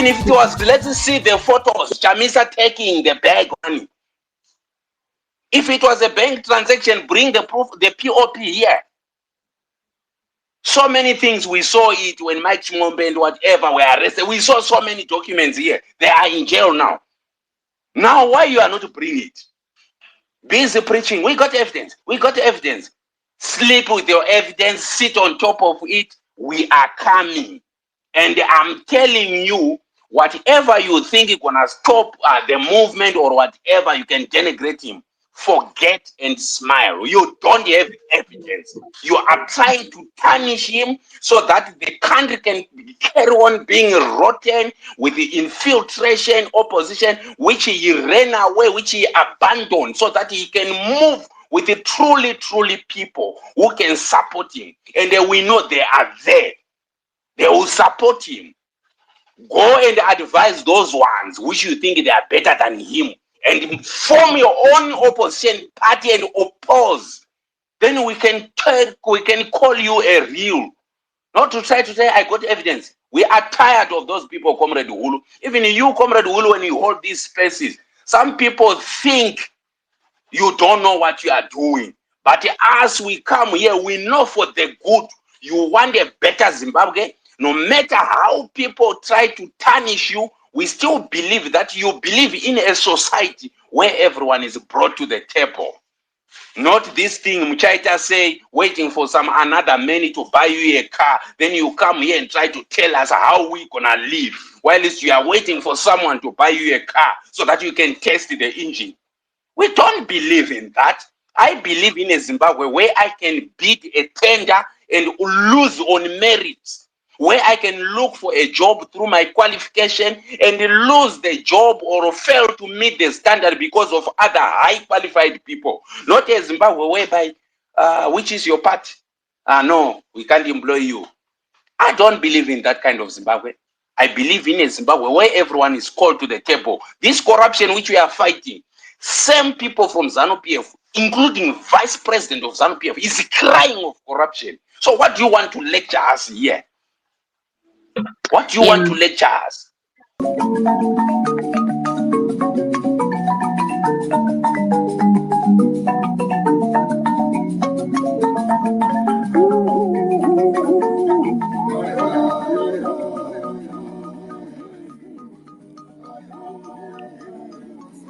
Even if it was, let's see the photos, Chamisa taking the bag money. If it was a bank transaction, bring the proof, the POP here. So many things we saw it when Mike Chimombe and whatever were arrested. We saw so many documents here. They are in jail now. Now, why you are not bringing it? Busy preaching. We got evidence. We got evidence. Sleep with your evidence. Sit on top of it. We are coming. And I'm telling you, whatever you think is going to stop the movement or whatever, you can denigrate him. Forget and smile. You don't have evidence. You are trying to tarnish him so that the country can carry on being rotten with the infiltration opposition, which he ran away, which he abandoned, so that he can move with the truly people who can support him. And we know they are there. They will support him. Go and advise those ones which you think they are better than him, and form your own opposition party and oppose. Then we can call you a real. Not to try to say I got evidence. We are tired of those people, Comrade Uhuru. Even you, Comrade Uhuru, when you hold these spaces, some people think you don't know what you are doing. But as we come here, we know for the good. You want a better Zimbabwe. No matter how people try to tarnish you, we still believe that you believe in a society where everyone is brought to the table. Not this thing Muchaita say, waiting for some another man to buy you a car. Then you come here and try to tell us how we gonna live. While you are waiting for someone to buy you a car so that you can test the engine. We don't believe in that. I believe in a Zimbabwe where I can bid a tender and lose on merits, where I can look for a job through my qualification and lose the job or fail to meet the standard because of other high qualified people. Not a Zimbabwe whereby, which is your party? No, we can't employ you. I don't believe in that kind of Zimbabwe. I believe in a Zimbabwe where everyone is called to the table. This corruption which we are fighting, same people from ZANU-PF, including Vice President of ZANU-PF, is crying of corruption. So what do you want to lecture us here? What do you want to lecture us?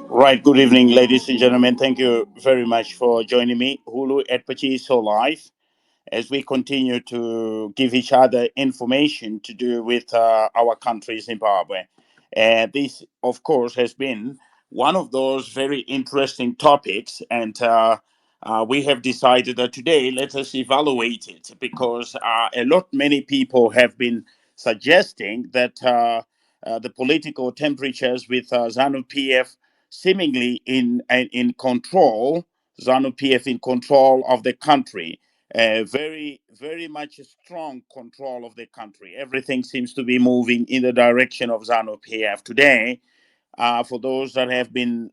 Right, good evening, ladies and gentlemen. Thank you very much for joining me. Hulu at Pachiso Live, as we continue to give each other information to do with our country, Zimbabwe. And this, of course, has been one of those very interesting topics. And we have decided that today, let us evaluate it, because many people have been suggesting that the political temperatures with ZANU-PF seemingly in control, ZANU-PF in control of the country, very much a strong control of the country. Everything seems to be moving in the direction of ZANU-PF today. For those that have been,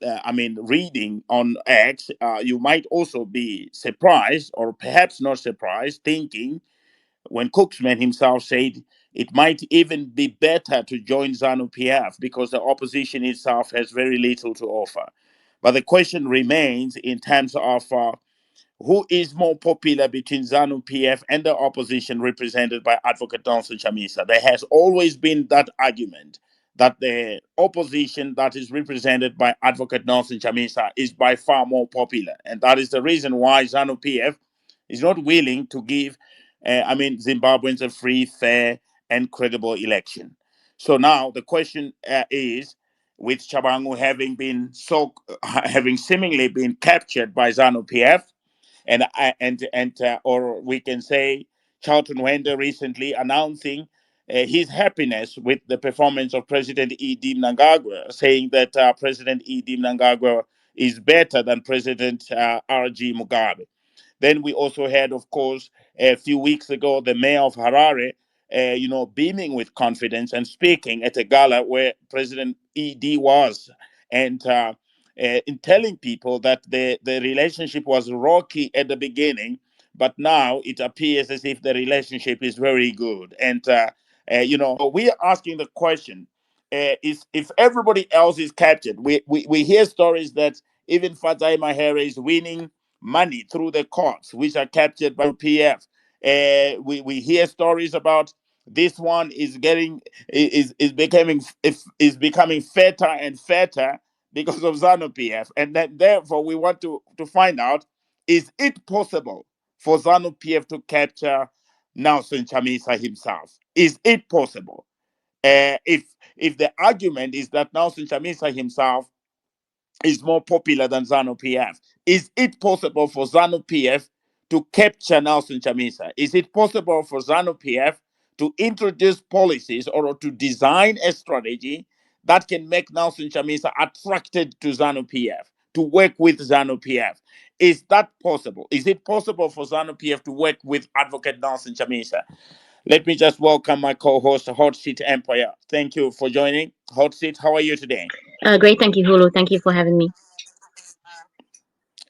reading on X, you might also be surprised, or perhaps not surprised, thinking when Cooksman himself said it might even be better to join ZANU-PF because the opposition itself has very little to offer. But the question remains in terms of who is more popular between ZANU-PF and the opposition represented by Advocate Nelson Chamisa. There has always been that argument that the opposition that is represented by Advocate Nelson Chamisa is by far more popular. And that is the reason why ZANU-PF is not willing to give Zimbabweans a free, fair, and credible election. So now the question is, with Chabangu having seemingly been captured by ZANU-PF, or we can say Charlton Wender recently announcing his happiness with the performance of President E.D. Mnangagwa, saying that President E.D. Mnangagwa is better than President R.G. Mugabe. Then we also had, of course, a few weeks ago, the mayor of Harare, beaming with confidence and speaking at a gala where President E.D. was, and in telling people that the relationship was rocky at the beginning, but now it appears as if the relationship is very good. And, we are asking the question, is if everybody else is captured. We hear stories that even Fatai Mahere is winning money through the courts, which are captured by PF. We hear stories about this one is becoming fatter and fatter because of ZANU-PF, and that therefore we want to find out, is it possible for ZANU-PF to capture Nelson Chamisa himself? Is it possible? If the argument is that Nelson Chamisa himself is more popular than ZANU-PF, is it possible for ZANU-PF to capture Nelson Chamisa? Is it possible for ZANU-PF to introduce policies or to design a strategy that can make Nelson Chamisa attracted to ZANU-PF, to work with ZANU-PF? Is that possible? Is it possible for ZANU-PF to work with Advocate Nelson Chamisa? Let me just welcome my co-host, Hot Seat Empire. Thank you for joining. Hot Seat, how are you today? Great, thank you, Hulu. Thank you for having me.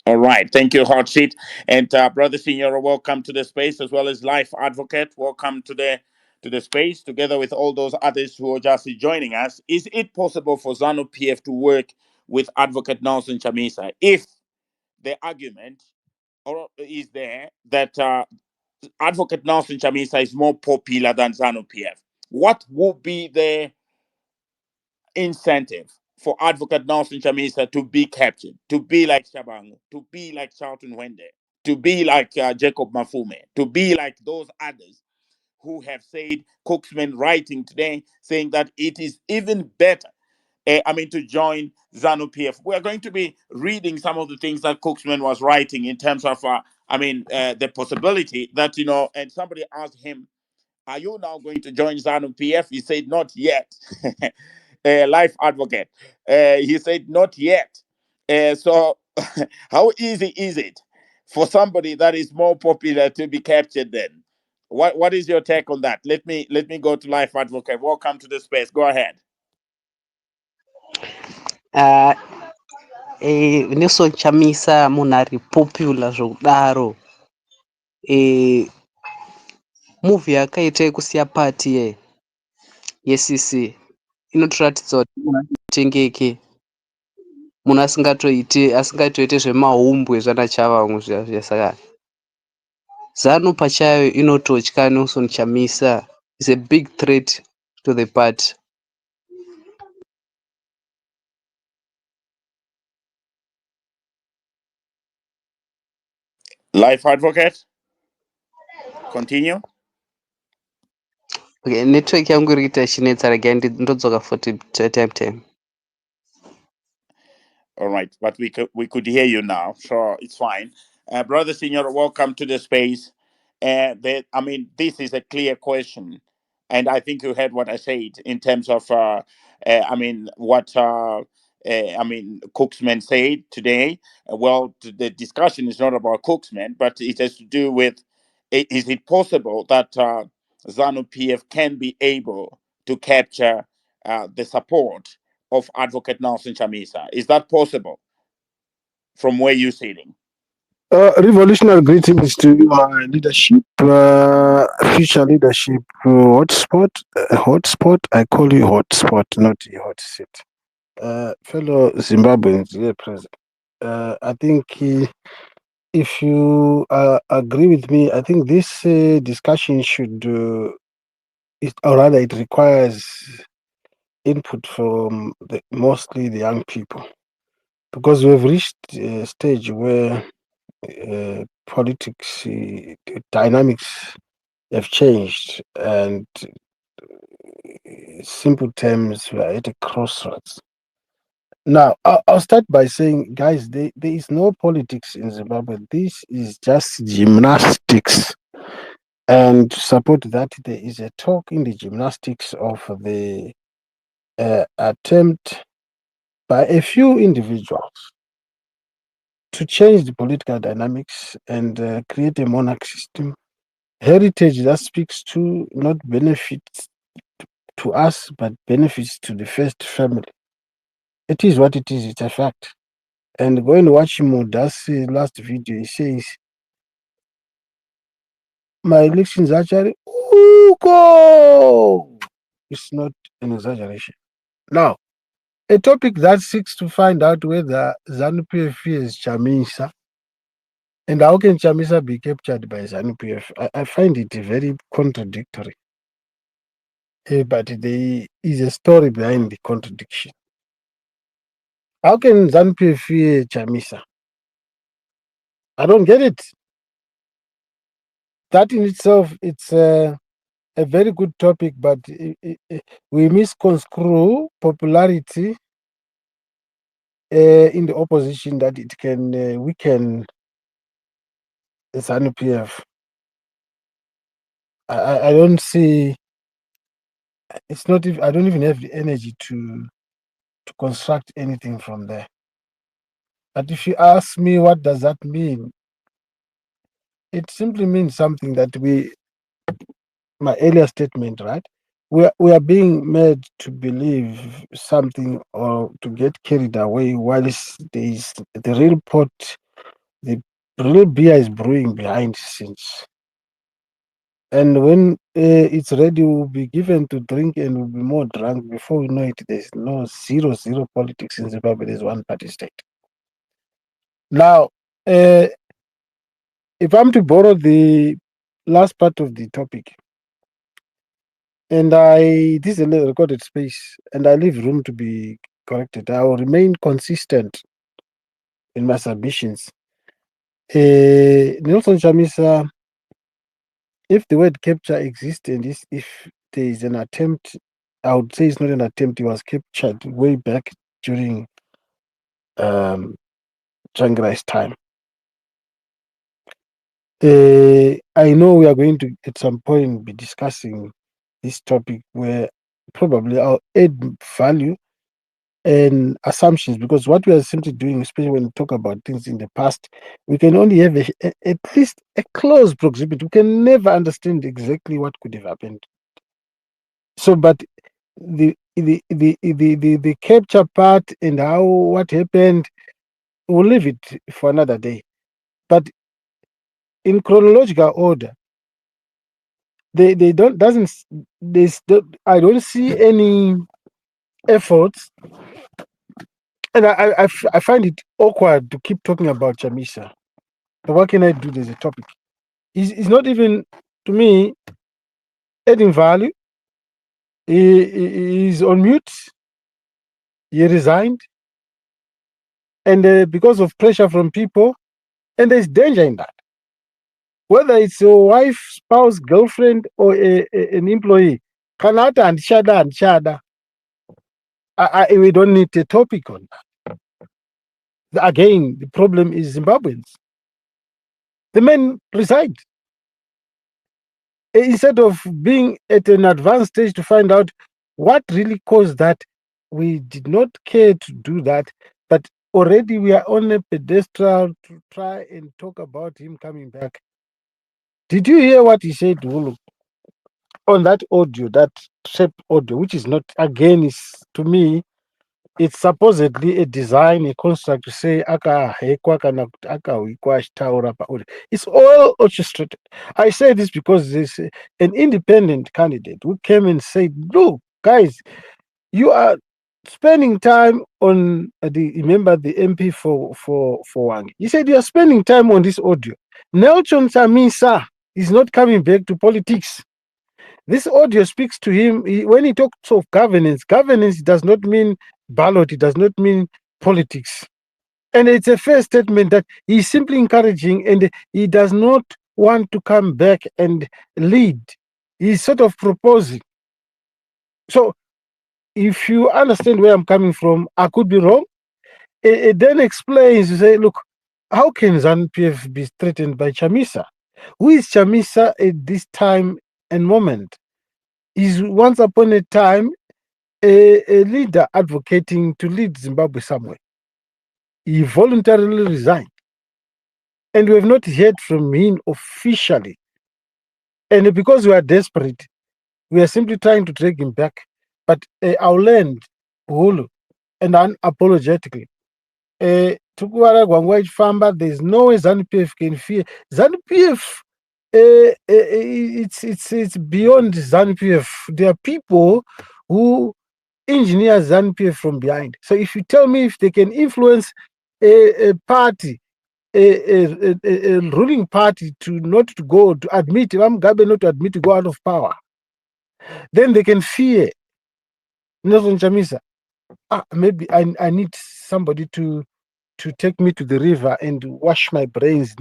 All right, thank you, Hot Seat. And Brother Senior, welcome to the space, as well as Life Advocate. Welcome to the space, together with all those others who are just joining us. Is it possible for ZANU-PF to work with Advocate Nelson Chamisa if the argument is there that Advocate Nelson Chamisa is more popular than ZANU-PF? What would be the incentive for Advocate Nelson Chamisa to be captured, to be like Shabangu, to be like Charlton Wende, to be like Jacob Mafume, to be like those others who have said, Cooksman writing today, saying that it is even better, to join ZANU-PF. We're going to be reading some of the things that Cooksman was writing in terms of, the possibility that, and somebody asked him, are you now going to join ZANU-PF? He said, not yet. Life Advocate. He said, not yet. So, how easy is it for somebody that is more popular to be captured then? What is your take on that? Let me go to Life Advocate. Welcome to the space. Go ahead. Uh, Nelson Chamisa munhu ari popular zvokudaro, movie yakaita yekusiya pati yesisi inotoratidza kuti munhu atengeke, munhu asingatoite zvemahumbwe zvanaChavamwe zviya. Saka ZANU pachayo inototya Nelson Chamisa, is a big threat to the party. Life Advocate. Continue. Okay, network yangu iri kuita chinetsa, regai ndodzoka futi time. All right, but we could hear you now, so it's fine. Brother Senior, welcome to the space. This is a clear question, and I think you heard what I said in terms of, what Cooksman said today. Well, the discussion is not about Cooksman, but it has to do with, is it possible that ZANU-PF can be able to capture the support of Advocate Nelson Chamisa? Is that possible from where you're sitting? Revolutionary greetings to leadership, future leadership, hotspot. I call you hotspot, not a hot seat. Fellow Zimbabweans here present. I think if you agree with me, I think this discussion should, or rather, it requires input from mostly the young people, because we've reached a stage where politics dynamics have changed, and simple terms, we are at a crossroads. Now, I'll start by saying, guys, there is no politics in Zimbabwe. This is just gymnastics. And to support that, there is a talk in the gymnastics of the attempt by a few individuals to change the political dynamics and create a monarch system. Heritage that speaks to not benefits to us, but benefits to the first family. It is what it is, it's a fact. And go and watch Mudasi's last video, he says, my elections actually, go! It's not an exaggeration. Now, a topic that seeks to find out whether ZANU-PF is Chamisa and how can Chamisa be captured by ZANU-PF, I find it very contradictory. But there is a story behind the contradiction. How can ZANU-PF fear Chamisa? I don't get it. That in itself, it's a very good topic, but we misconstrue popularity in the opposition that it can weaken ZANU-PF. I don't see. It's not. I don't even have the energy to construct anything from there. But if you ask me, what does that mean? It simply means something that my earlier statement, right? We are being made to believe something or to get carried away whilst there is the real pot, the real beer is brewing behind scenes. And when it's ready, we'll be given to drink and we'll be more drunk. Before we know it, there's no zero politics in Zimbabwe. There's one party state. Now, if I'm to borrow the last part of the topic, and this is a recorded space, and I leave room to be corrected, I will remain consistent in my submissions. Nelson Chamisa, if the word capture exists and if there is an attempt, I would say it's not an attempt, he was captured way back during Changrai's time. I know we are going to, at some point, be discussing this topic where probably I'll add value and assumptions, because what we are simply doing, especially when we talk about things in the past, we can only have at least a close proximity. We can never understand exactly what could have happened. So, but the capture part and what happened, we'll leave it for another day. But in chronological order, I don't see any efforts, and I find it awkward to keep talking about Chamisa. But what can I do? There's a topic. It's not even, to me, adding value. He's on mute. He resigned, and because of pressure from people, and there's danger in that. Whether it's a wife, spouse, girlfriend, or an employee, Kanata and Shada. We don't need a topic on that. Again, the problem is Zimbabweans. The men resigned. Instead of being at an advanced stage to find out what really caused that, we did not care to do that. But already we are on a pedestal to try and talk about him coming back. Did you hear what he said, Wulu, on that audio, that tape audio, which is not, again, is to me, it's supposedly a design, a construct to say it's all orchestrated. I say this because there's an independent candidate who came and said, look, guys, you are spending time on remember the MP for Wangi. He said you are spending time on this audio. Nelson Chamisa is not coming back to politics. This audio speaks to him when he talks of governance. Governance does not mean ballot, it does not mean politics. And it's a fair statement that he's simply encouraging, and he does not want to come back and lead. He's sort of proposing. So if you understand where I'm coming from, I could be wrong. It then explains, you say, look, how can ZANU-PF be threatened by Chamisa? Who is Chamisa at this time and moment? Is once upon a time a leader advocating to lead Zimbabwe somewhere. He voluntarily resigned. And we have not heard from him officially. And because we are desperate, we are simply trying to drag him back. But I'll land whole and unapologetically. Tukuwara Gwangwa Famba, there's no way ZANU-PF can fear. ZANU-PF, it's beyond ZANU-PF. There are people who engineer ZANU-PF from behind. So if you tell me if they can influence a party, a ruling party to go to admit Mugabe not to admit to go out of power, then they can fear Nelson Chamisa. Maybe I need somebody to take me to the river and wash my brains.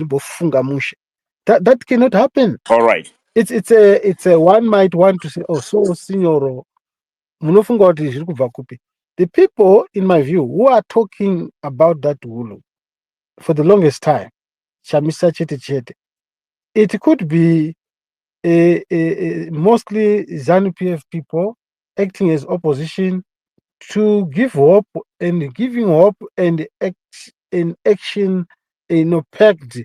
That cannot happen. All right. It's a one might want to say, oh, so signor, munofunga kuti zviri kubva kupi. The people, in my view, who are talking about that Hulu for the longest time, Chamisa chete, it could be mostly ZANU-PF people acting as opposition to give hope and giving hope and action, packed,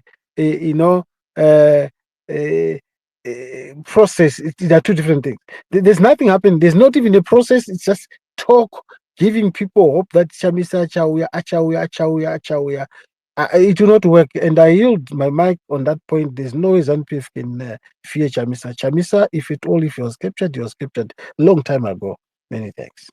process. There are two different things. There's nothing happening. There's not even a process. It's just talk, giving people hope that Chamisa achawuya. It will not work. And I yield my mic on that point. There's no way ZANU-PF can fear Chamisa. Chamisa, if he was captured, he was captured long time ago. Many thanks.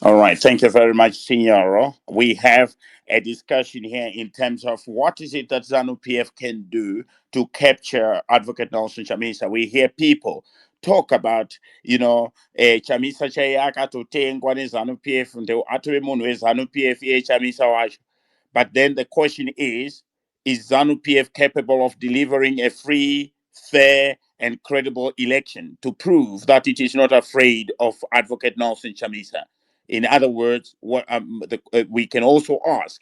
All right. Thank you very much, Signoro. We have a discussion here in terms of what is it that ZANU-PF can do to capture Advocate Nelson Chamisa. We hear people talk about, Chamisa chayaka to tengwa ne ZANU-PF nde atwe munhu we-ZANU-PF ye Chamisa wacho. But then the question is ZANU-PF capable of delivering a free, fair, and credible election to prove that it is not afraid of Advocate Nelson Chamisa? In other words, we can also ask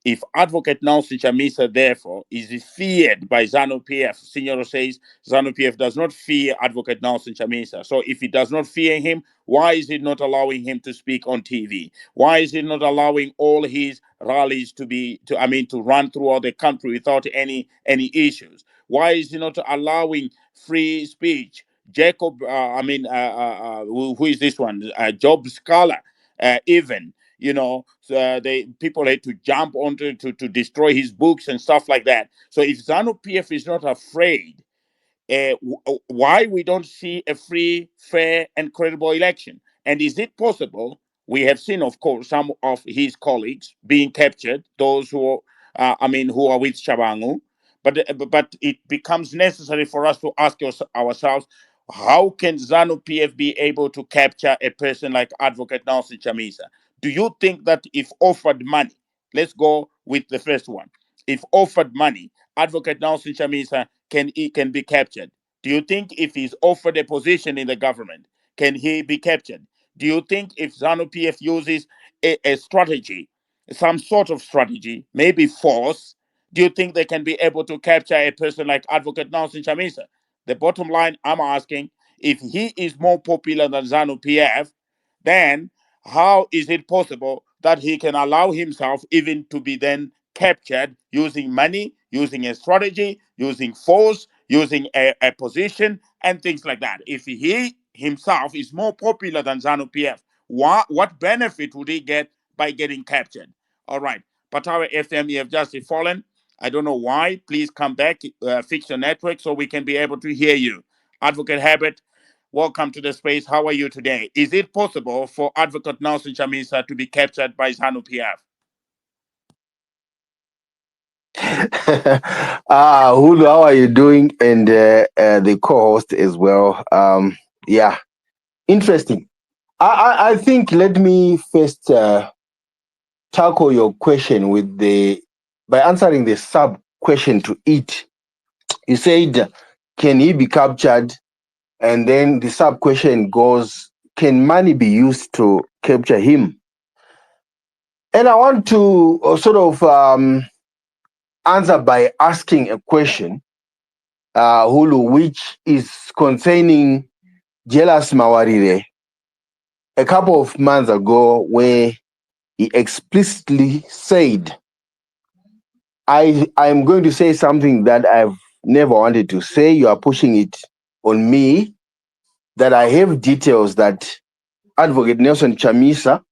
if Advocate Nelson Chamisa, therefore, is feared by ZANU-PF. Signoro says ZANU-PF does not fear Advocate Nelson Chamisa. So if it does not fear him, why is it not allowing him to speak on TV? Why is it not allowing all his rallies to run throughout the country without any issues? Why is it not allowing free speech? Jacob, who is this one? Job Scholar, even. People had to jump onto to destroy his books and stuff like that. So if ZANU-PF is not afraid, why we don't see a free, fair, and credible election? And is it possible? We have seen, of course, some of his colleagues being captured, those who are with Shabangu, but it becomes necessary for us to ask ourselves, how can ZANU-PF be able to capture a person like Advocate Nelson Chamisa? Do you think that if offered money, let's go with the first one, if offered money, Advocate Nelson Chamisa can be captured? Do you think if he's offered a position in the government, can he be captured? Do you think if ZANU-PF uses a strategy, some sort of strategy, maybe force, do you think they can be able to capture a person like Advocate Nelson Chamisa? The bottom line, I'm asking, if he is more popular than ZANU-PF, then how is it possible that he can allow himself even to be then captured using money, using a strategy, using force, using a position, and things like that? If he himself is more popular than ZANU-PF, what benefit would he get by getting captured? All right. Patawa FM, you have just fallen. I don't know why. Please come back, fix your network so we can be able to hear you. Advocate Herbert, welcome to the space. How are you today? Is it possible for Advocate Nelson Chamisa to be captured by ZANU-PF? Hulu, how are you doing? And the co-host as well. Yeah, interesting. I think let me first tackle your question by answering the sub question to it. You said, can he be captured? And then the sub question goes, can money be used to capture him? And I want to sort of answer by asking a question, Hulu, which is concerning Jealous Mawarire a couple of months ago, where he explicitly said, I'm going to say something that I've never wanted to say. You are pushing it on me, that I have details that Advocate Nelson Chamisa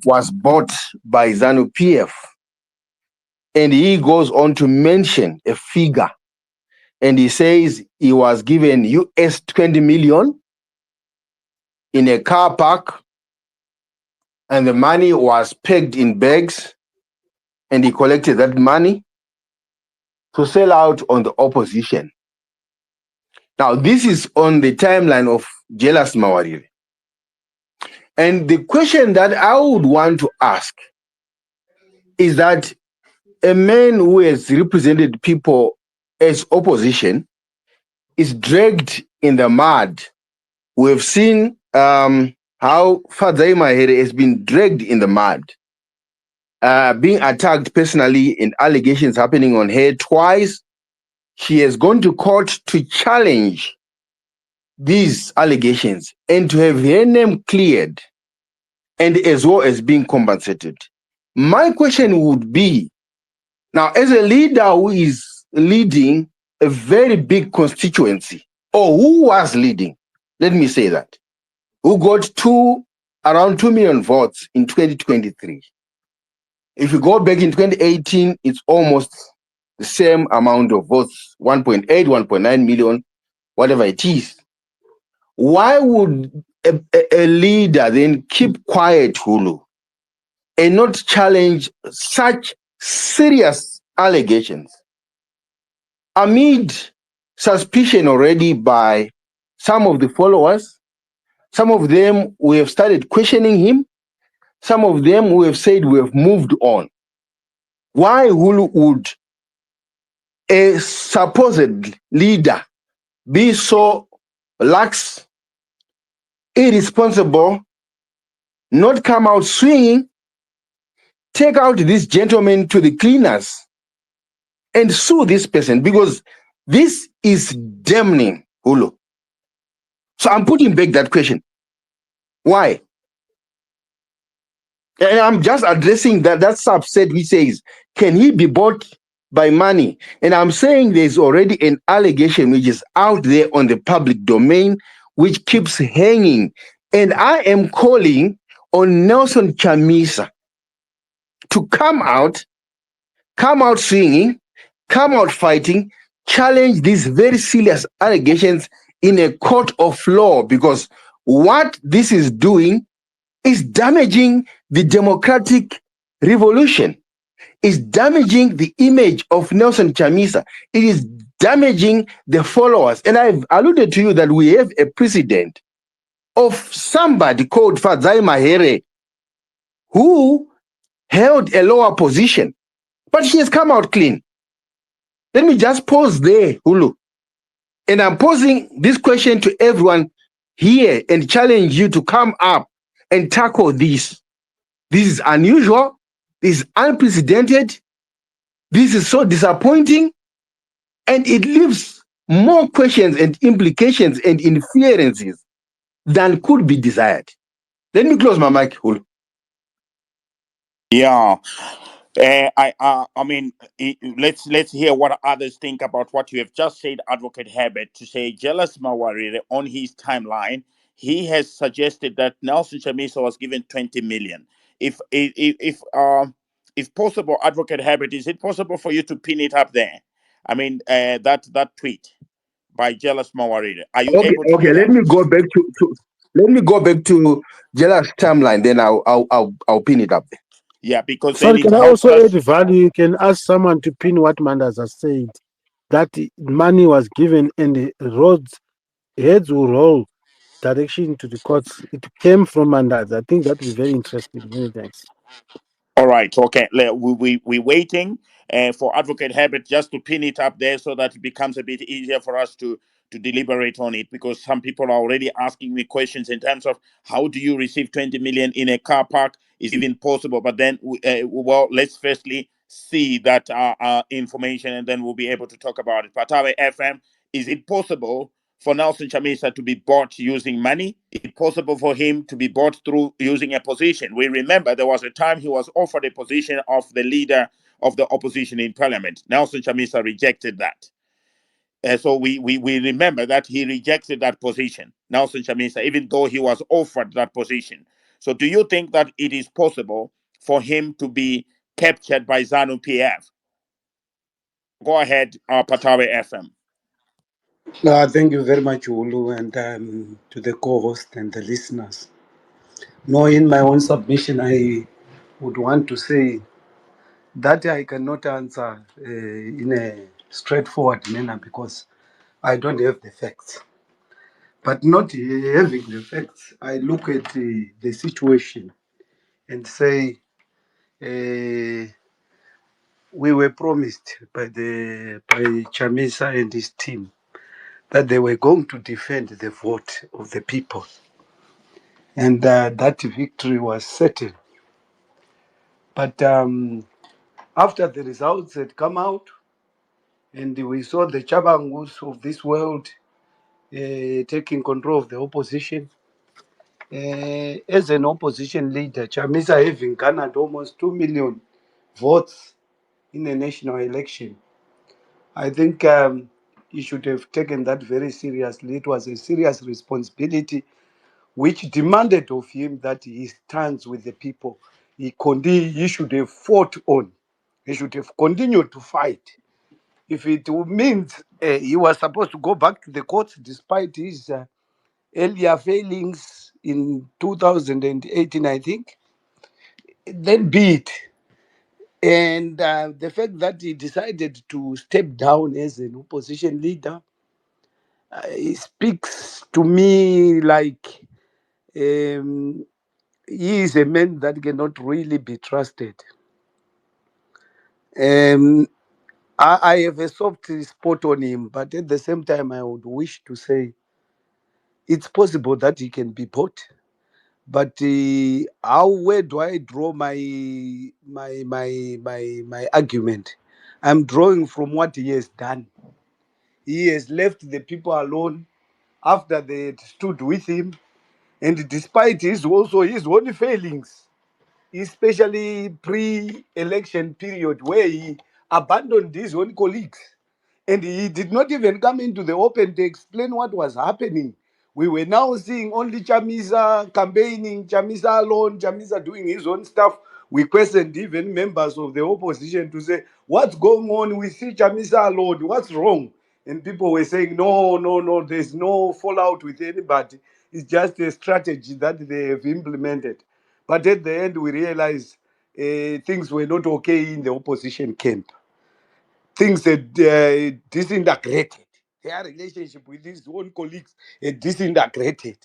was bought by ZANU-PF. And he goes on to mention a figure. And he says he was given US 20 million in a car park, and the money was packed in bags, and he collected that money to sell out on the opposition. Now, this is on the timeline of Jealous Mawarire. And the question that I would want to ask is that a man who has represented people as opposition is dragged in the mud. We've seen how Fadzai Mahere has been dragged in the mud, being attacked personally and allegations happening on her twice. She has gone to court to challenge these allegations and to have her name cleared, and as well as being compensated. My question would be, now, as a leader who is leading a very big constituency, or who was leading, let me say that, who got around 2 million votes in 2023. If you go back in 2018, it's almost the same amount of votes, 1.8, 1.9 million, whatever it is. Why would a leader then keep quiet, Hulu, and not challenge such serious allegations amid suspicion already by some of the followers? Some of them we have started questioning him. Some of them we have said we have moved on. Why would a supposed leader be so lax, irresponsible, not come out swinging, take out this gentleman to the cleaners and sue this person? Because this is damning, Hulu. So I'm putting back that question. Why? And I'm just addressing that subset which says, can he be bought by money? And I'm saying there's already an allegation which is out there on the public domain, which keeps hanging. And I am calling on Nelson Chamisa to come out swinging, come out fighting, challenge these very serious allegations in a court of law, because what this is doing is damaging the democratic revolution, is damaging the image of Nelson Chamisa. It is damaging the followers. And I've alluded to you that we have a precedent of somebody called Fadzai Mahere who held a lower position, but he has come out clean. Let me just pause there, Hulu. And I'm posing this question to everyone here and challenge you to come up and tackle this. This is unusual. This is unprecedented. This is so disappointing. And it leaves more questions and implications and inferences than could be desired. Let me close my mic, Hulu. Yeah. I mean, let's hear what others think about what you have just said, Advocate Herbert. To say Jealous Mawarire on his timeline, he has suggested that Nelson Chamisa was given 20 million. If possible, Advocate Herbert, is it possible for you to pin it up there? I mean, that tweet by Jealous Mawarire. Are you able to? Okay. Let me go back to Jealous timeline. Then I'll pin it up there. Yeah, because Sorry, then can I also add value? You can ask someone to pin what Mandas has said, that money was given and the heads will roll direction to the courts. It came from Mandas. I think that would be very interesting. Many thanks. All right, okay. We're waiting for Advocate Herbert just to pin it up there so that it becomes a bit easier for us to deliberate on it, because some people are already asking me questions in terms of how do you receive 20 million in a car park? Is it even possible? But then, well, let's firstly see that information and then we'll be able to talk about it. Patawe FM, is it possible for Nelson Chamisa to be bought using money? Is it possible for him to be bought through using a position? We remember there was a time he was offered a position of the leader of the opposition in parliament. Nelson Chamisa rejected that. So we remember that he rejected that position, Nelson Chamisa, even though he was offered that position. So do you think that it is possible for him to be captured by ZANU-PF? Go ahead, Patawe FM. Thank you very much, Ulu, and to the co-host and the listeners. No, in my own submission, I would want to say that I cannot answer in a straightforward manner because I don't have the facts. But not having the facts, I look at the situation and say we were promised by Chamisa and his team that they were going to defend the vote of the people, and that victory was certain. But after the results had come out, and we saw the Chabangus of this world taking control of the opposition, as an opposition leader, Chamisa having garnered almost 2 million votes in a national election, I think he should have taken that very seriously. It was a serious responsibility which demanded of him that he stands with the people. He should have fought on. He should have continued to fight. If it means he was supposed to go back to the courts despite his earlier failings in 2018, I think, then be it. And the fact that he decided to step down as an opposition leader, it speaks to me like he is a man that cannot really be trusted. Um, I have a soft spot on him, but at the same time, I would wish to say it's possible that he can be bought. But where do I draw my argument? I'm drawing from what he has done. He has left the people alone after they had stood with him, and despite his own failings, especially pre-election period where he abandoned his own colleagues and he did not even come into the open to explain what was happening. We were now seeing only Chamisa campaigning, Chamisa alone, Chamisa doing his own stuff. We questioned even members of the opposition to say, what's going on? We see Chamisa alone. What's wrong? And people were saying, no, no, no, there's no fallout with anybody. It's just a strategy that they have implemented. But at the end, we realized things were not okay in the opposition camp. Things had disintegrated. Their relationship with his own colleagues had disintegrated.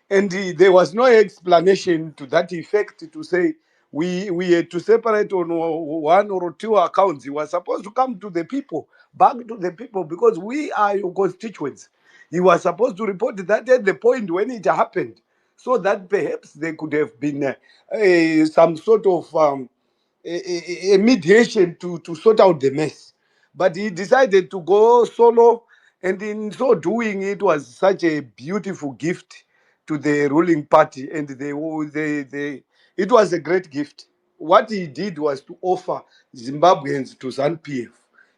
And there was no explanation to that effect to say we had to separate on one or two accounts. He was supposed to come to the people, back to the people, because we are your constituents. He was supposed to report that at the point when it happened, so that perhaps there could have been some sort of a mediation to sort out the mess. But he decided to go solo, and in so doing, it was such a beautiful gift to the ruling party, and it was a great gift. What he did was to offer Zimbabweans to ZANU-PF.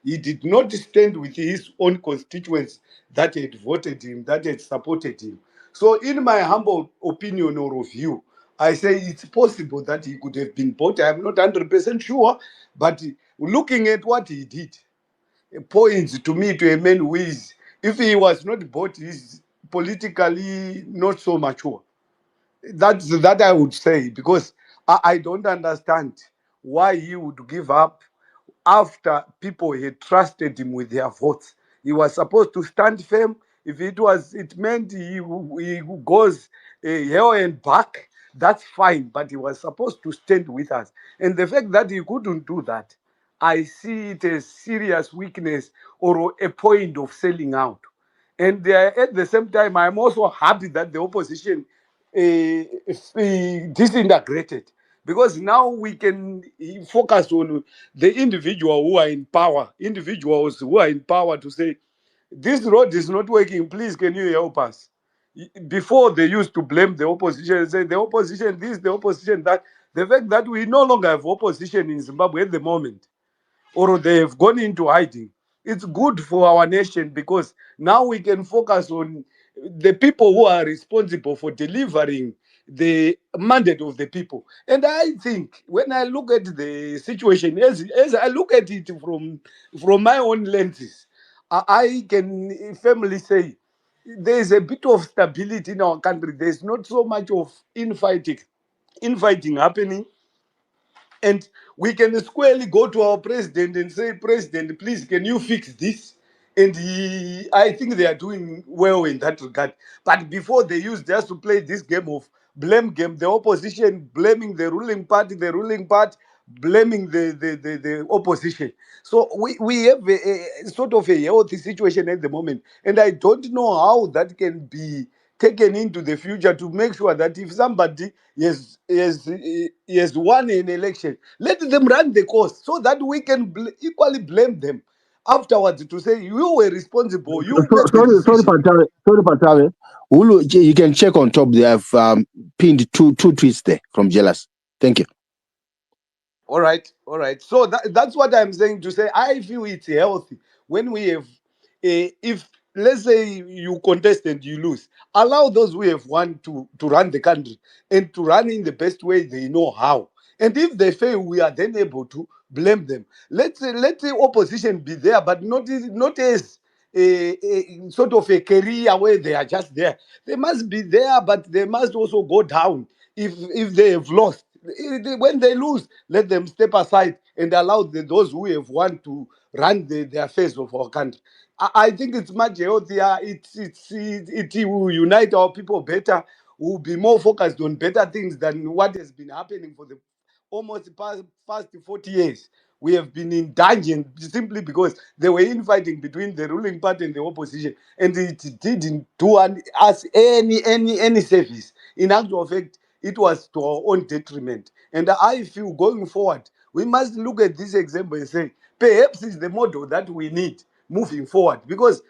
He did not stand with his own constituents that had voted him, that had supported him. So, in my humble opinion or view, I say it's possible that he could have been bought. I'm not 100% sure, but looking at what he did, it points to me to a man who is, if he was not bought, he's politically not so mature. That I would say, because I don't understand why he would give up after people had trusted him with their votes. He was supposed to stand firm. If it meant he goes hell and back, that's fine. But he was supposed to stand with us. And the fact that he couldn't do that, I see it as serious weakness or a point of selling out. And at the same time, I'm also happy that the opposition disintegrated, because now we can focus on the individual who are in power, individuals who are in power to say, this road is not working, please can you help us? Before they used to blame the opposition and say the opposition this, the opposition that. The fact that we no longer have opposition in Zimbabwe at the moment, or they have gone into hiding, it's good for our nation, because now we can focus on the people who are responsible for delivering the mandate of the people. And I think when I look at the situation, as I look at it from my own lenses, I can firmly say there is a bit of stability in our country. There's not so much of infighting happening, and we can squarely go to our president and say, President, please, can you fix this? And I think they are doing well in that regard. But before, they used just to play this game of blame game, the opposition blaming the ruling party blaming the opposition. So we have a sort of a healthy situation at the moment. And I don't know how that can be taken into the future to make sure that if somebody has won an election, let them run the course so that we can equally blame them afterwards to say you were responsible, you made the Sorry, decision. Patawe. Sorry, Patawe. Ulu, you can check on top. They have pinned two tweets there from Jealous. Thank you. All right, all right. So that's what I'm saying to say. I feel it's healthy when we have, if let's say you contest and you lose, allow those who have won to run the country and to run in the best way they know how. And if they fail, we are then able to blame them. Let the opposition be there, but not as a sort of a career where they are just there. They must be there, but they must also go down if they have lost. When they lose, let them step aside and allow those who have won to run the affairs of our country. I think it's much healthier. It will unite our people better. We'll be more focused on better things than what has been happening for the almost past 40 years. We have been in dungeon simply because they were infighting between the ruling party and the opposition, and it didn't do us any service. In actual fact, it was to our own detriment. And I feel going forward, we must look at this example and say, perhaps it's the model that we need moving forward, because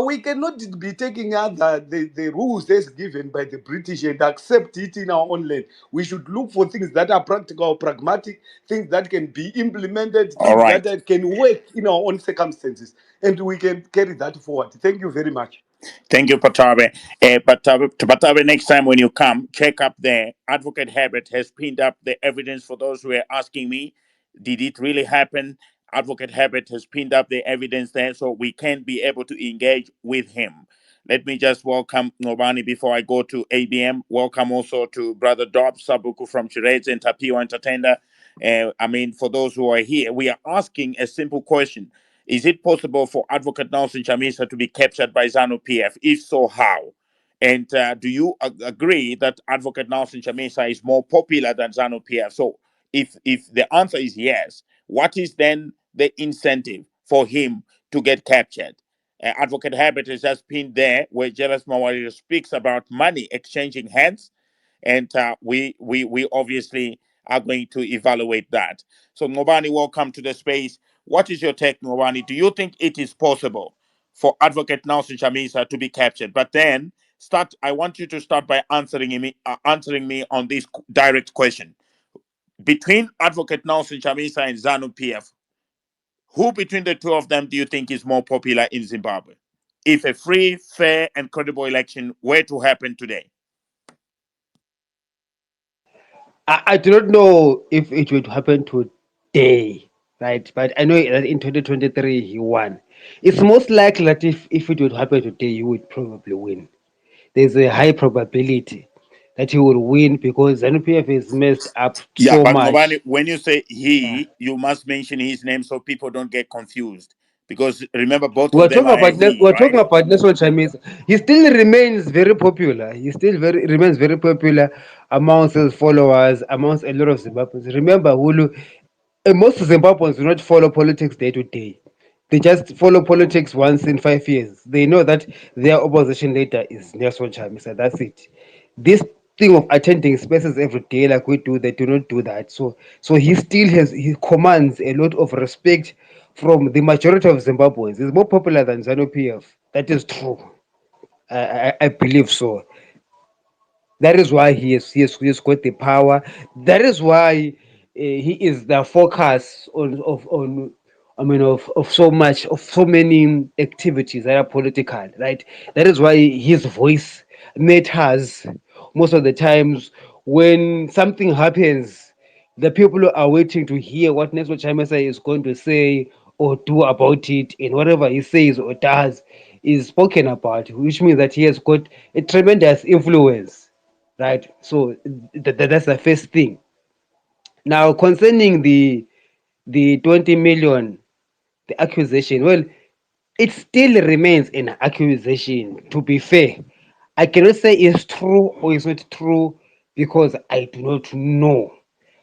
we cannot be taking other the rules as given by the British and accept it in our own land. We should look for things that are practical, pragmatic, things that can be implemented, All things that right. can work in our own circumstances, and we can carry that forward. Thank you very much. Thank you, Patabe. Patabe, next time when you come, check up there. Advocate Herbert has pinned up the evidence for those who are asking me, did it really happen? Advocate Herbert has pinned up the evidence there so we can be able to engage with him. Let me just welcome Nobani before I go to ABM. Welcome also to Brother Dob Sabuku from Chirets and Tapio Entertainer. For those who are here, we are asking a simple question. Is it possible for Advocate Nelson Chamisa to be captured by ZANU-PF? If so, how? And do you agree that Advocate Nelson Chamisa is more popular than ZANU-PF? So, if the answer is yes, what is then the incentive for him to get captured? Advocate Herbert is just pinned there, where Jealous Mawari speaks about money exchanging hands, and we obviously are going to evaluate that. So, Ngobani, welcome to the space. What is your take, Ngobani? Do you think it is possible for Advocate Nelson Chamisa to be captured? But then start. I want you to start by answering me on this direct question. Between Advocate Nelson Chamisa and ZANU-PF, who between the two of them do you think is more popular in Zimbabwe? If a free, fair, and credible election were to happen today. I do not know if it would happen today, right? But I know that in 2023 he won. It's most likely that if it would happen today, he would probably win. There's a high probability that he will win because ZANU-PF is messed up Yeah, so but much. Ngobani, when you say Yeah. he, you must mention his name so people don't get confused. Because remember, both of them are a he, We're right? talking about Nelson Chamisa. He still remains very popular. He still remains very popular amongst his followers, amongst a lot of Zimbabweans. Remember, Hulu, most Zimbabweans do not follow politics day to day. They just follow politics once in 5 years. They know that their opposition leader is Nelson Chamisa. That's it. This thing of attending spaces every day like we do, they do not do that. So he commands a lot of respect from the majority of Zimbabweans. He's more popular than ZANU-PF. That is true. I believe so. That is why he has got the power. That is why he is the focus on of so much of so many activities that are political, right? That is why his voice matters most of the times when something happens. The people are waiting to hear what Nelson Chamisa is going to say or do about it, and whatever he says or does is spoken about, which means that he has got a tremendous influence, right? So that's the first thing. Now, concerning the 20 million, the accusation, well, it still remains an accusation. To be fair, I cannot say it's true or it's not true because I do not know,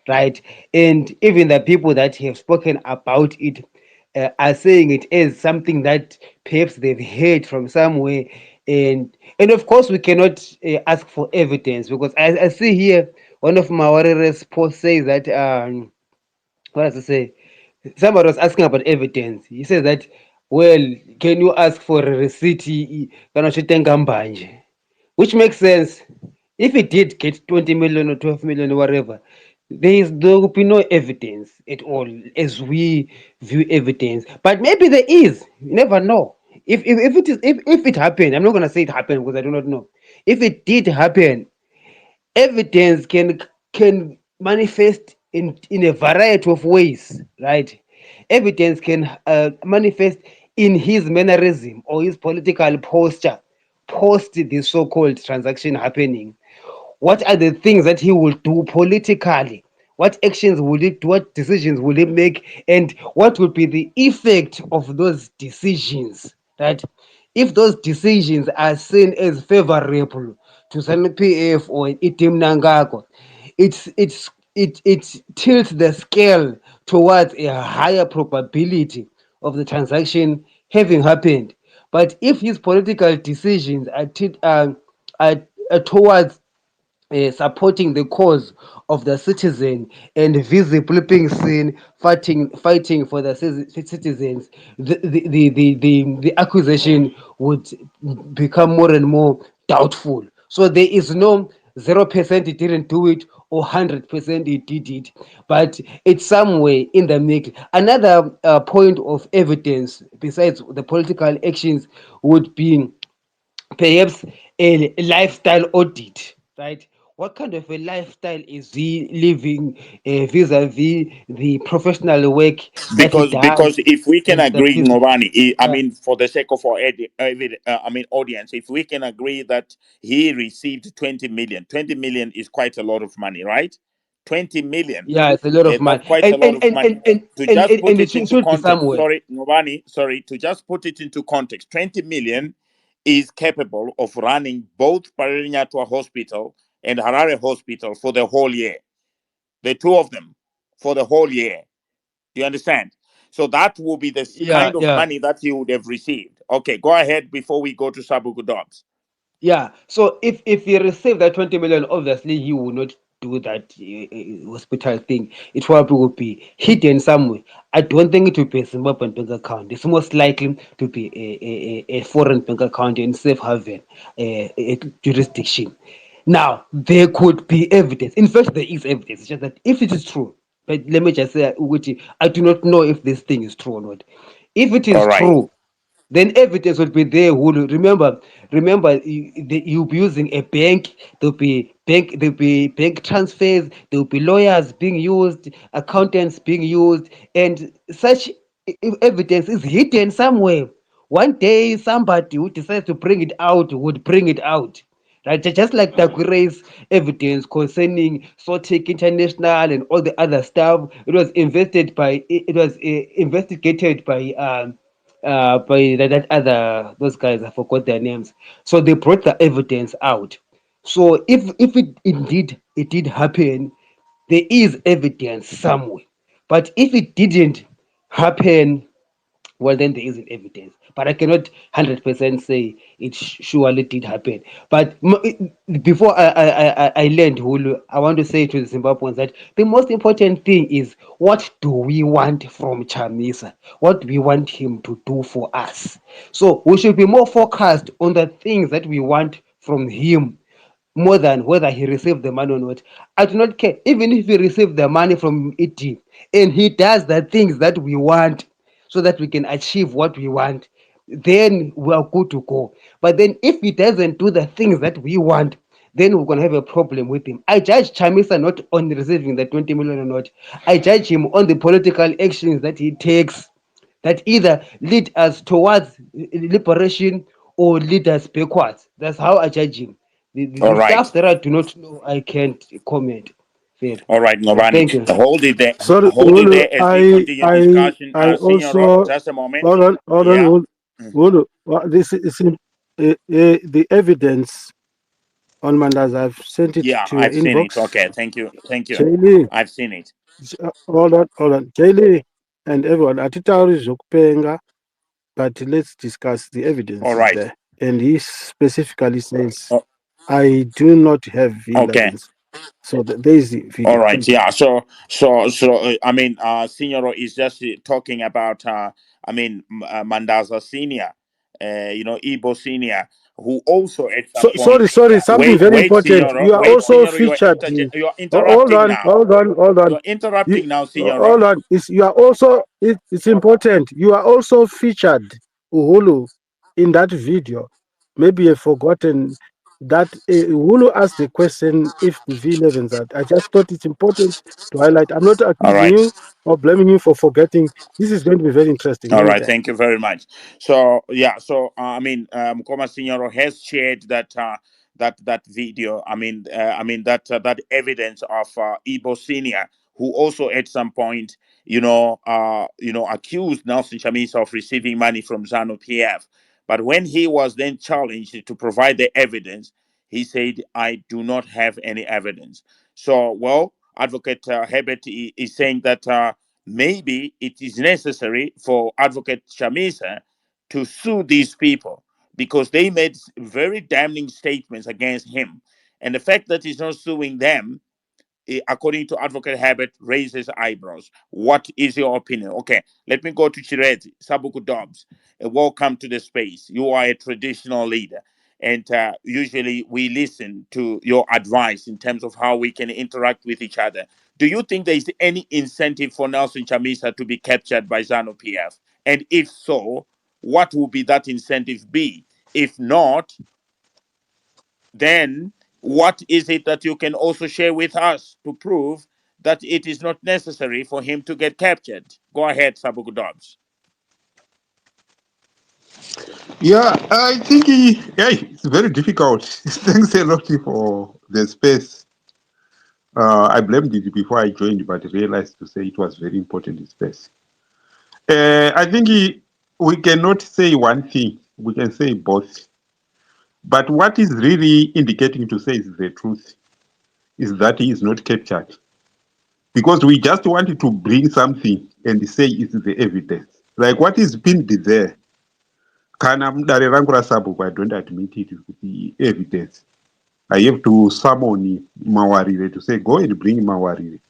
right? And even the people that have spoken about it are saying it as something that perhaps they've heard from somewhere, and of course we cannot ask for evidence because I see here one of my warriors post says that what does it say? Somebody was asking about evidence. He says that, well, can you ask for a receipt? Kana chitenga mbanje? Which makes sense. If it did get 20 million or 12 million or whatever, there will be no evidence at all as we view evidence. But maybe there is. You never know. If it happened, I'm not gonna say it happened because I do not know. If it did happen, evidence can manifest in a variety of ways, right? Evidence can manifest in his mannerism or his political posture post the so-called transaction happening. What are the things that he will do politically? What actions will he do? What decisions will he make? And what will be the effect of those decisions? Right? If those decisions are seen as favorable to ZANU-PF or Itim Nangako, it tilts the scale towards a higher probability of the transaction having happened. But if his political decisions are towards supporting the cause of the citizen and visibly being seen fighting for the citizens, the accusation would become more and more doubtful. So there is no 0% he didn't do it or 100% he did it, but it's somewhere in the mix. Another point of evidence besides the political actions would be perhaps a lifestyle audit, right? What kind of a lifestyle is he living vis-a-vis the professional work that he Because does if we can and the agree, business? Ngobani, I Yeah, mean, for the sake of our audience, if we can agree that he received 20 million, 20 million is quite a lot of money, right? 20 million, yeah, it's a lot of money, that's quite a lot of money. To just put and it it into should be context, somewhere. sorry, Ngobani, sorry, to just put it into context, 20 million is capable of running both Parinatua Hospital and Harare Hospital for the whole year, the two of them for the whole year. Do you understand? So that will be the Yeah, kind of yeah. money that he would have received. Okay, go ahead before we go to Sabuku Dobbs. Yeah. So if he received that 20 million, obviously he will not do that hospital thing. It probably would be hidden somewhere. I don't think it will be a Zimbabwean bank account. It's most likely to be a foreign bank account in safe haven jurisdiction. Now there could be evidence. In fact, there is evidence. It's just that if it is true, but let me just say, Uguti, I do not know if this thing is true or not. If it All is right. true, then evidence will be there. Who remember you'll be using a bank. There'll be bank transfers. There'll be lawyers being used, accountants being used, and such evidence is hidden somewhere. One day somebody who decides to bring it out would bring it out, right? Just like Takure's evidence concerning Sotic International and all the other stuff. It was investigated by that other those guys. I forgot their names. So they brought the evidence out. So if it did happen, there is evidence somewhere. But if it didn't happen, well, then there isn't evidence. But I cannot 100% say it surely did happen. But before I land, Hulu, I want to say to the Zimbabweans that the most important thing is, what do we want from Chamisa? What do we want him to do for us? So we should be more focused on the things that we want from him more than whether he received the money or not. I do not care. Even if he received the money from it and he does the things that we want so that we can achieve what we want, then we are good to go. But then if he doesn't do the things that we want, then we're gonna have a problem with him. I judge Chamisa not on receiving the 20 million or not. I judge him on the political actions that he takes that either lead us towards liberation or lead us backwards. That's how I judge him. The All right. stuff that I do not know, I can't comment. Fair. All right, Novani. Thank you. Hold it there. Sorry, Hold it there as we I continue I discussion. I Signor, also just a moment. hold on, Yeah. This is the evidence on Mandas. I've sent it Yeah, to your I've seen it. inbox. Okay, thank you. Thank you. Jaylee, I've seen it. hold on. Jaylee and everyone. Atitauri Zokupenga, but let's discuss the evidence All is right. there. And he specifically says, Oh, I do not have okay. V11s. So there is the All video. right. Thank you. Yeah. I mean, Signor is just talking about, Mandaza Senior, Ibo Senior, who also at some So point. sorry, something very Wait, important. Signor. You are Wait, also Signor. featured. You're Hold interrupting on, now. hold on, hold on. You're interrupting now, Signor. Hold on. You are also. It's important. You are also featured, Uhulu, in that video. Maybe you've forgotten that Uhulu asked the question if the V11s are. I just thought it's important to highlight. I'm not All accusing right. you or blaming you for forgetting. This is going to be very interesting. All Many right, thanks. thank you very much. So yeah, Mukoma Signoro has shared that video. That evidence of Ibo Senior, who also at some point, accused Nelson Chamisa of receiving money from ZANU-PF. But when he was then challenged to provide the evidence, he said, "I do not have any evidence." So, well, Advocate Herbert is saying that. Maybe it is necessary for Advocate Chamisa to sue these people because they made very damning statements against him. And the fact that he's not suing them, according to Advocate Herbert, raises eyebrows. What is your opinion? Okay, let me go to Chirezi, Sabuku Dobbs. Welcome to the space. You are a traditional leader. And usually we listen to your advice in terms of how we can interact with each other. Do you think there is any incentive for Nelson Chamisa to be captured by ZANU-PF? And if so, what will be that incentive be? If not, then what is it that you can also share with us to prove that it is not necessary for him to get captured? Go ahead, Sabuku Dobbs. Yeah, I think it's very difficult. Thanks a lot for the space. I blamed it before I joined, but realized to say it was very important space. I think we cannot say one thing. We can say both. But what is really indicating to say is the truth is that he is not captured. Because we just wanted to bring something and say it's the evidence. Like what is pinned there. Kana mudare rangu raSabhuku, I don't admit it with the evidence. I have to summon Mawarire to say, go and bring Mawarire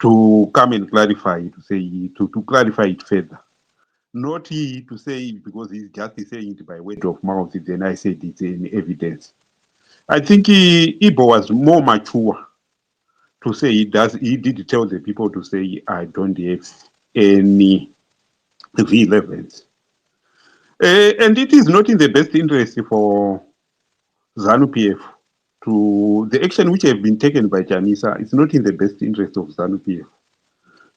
to come and clarify it, to say, to clarify it further. Not he to say, because he's just saying it by word of mouth, then I said it's in evidence. I think Ibo was more mature to say he did tell the people to say, I don't have any V11s. And it is not in the best interest for ZANU-PF to the action which have been taken by Chamisa. It's not in the best interest of ZANU-PF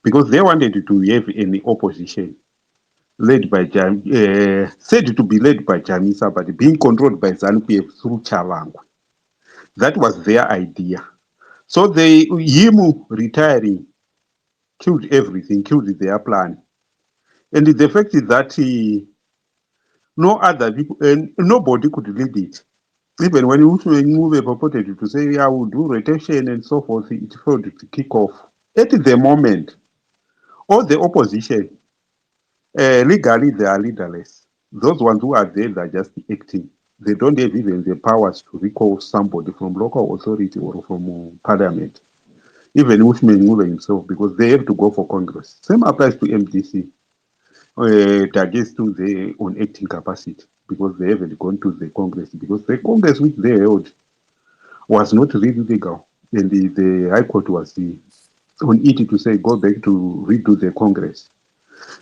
because they wanted to have an opposition led by said to be led by Chamisa, but being controlled by ZANU-PF through Chalangu. That was their idea. So him retiring killed everything, killed their plan. And the fact is that no other people and nobody could lead it. Even when we purported to say, I will do rotation and so forth, it failed to kick off. At the moment, all the opposition, legally, they are leaderless. Those ones who are there, they're just acting. They don't have even the powers to recall somebody from local authority or from parliament, even Uthman Ngube himself, because they have to go for Congress. Same applies to MDC. Against to their own acting capacity because they haven't gone to the Congress because the Congress which they held was not really legal and the High Court was on it to say go back to redo the Congress.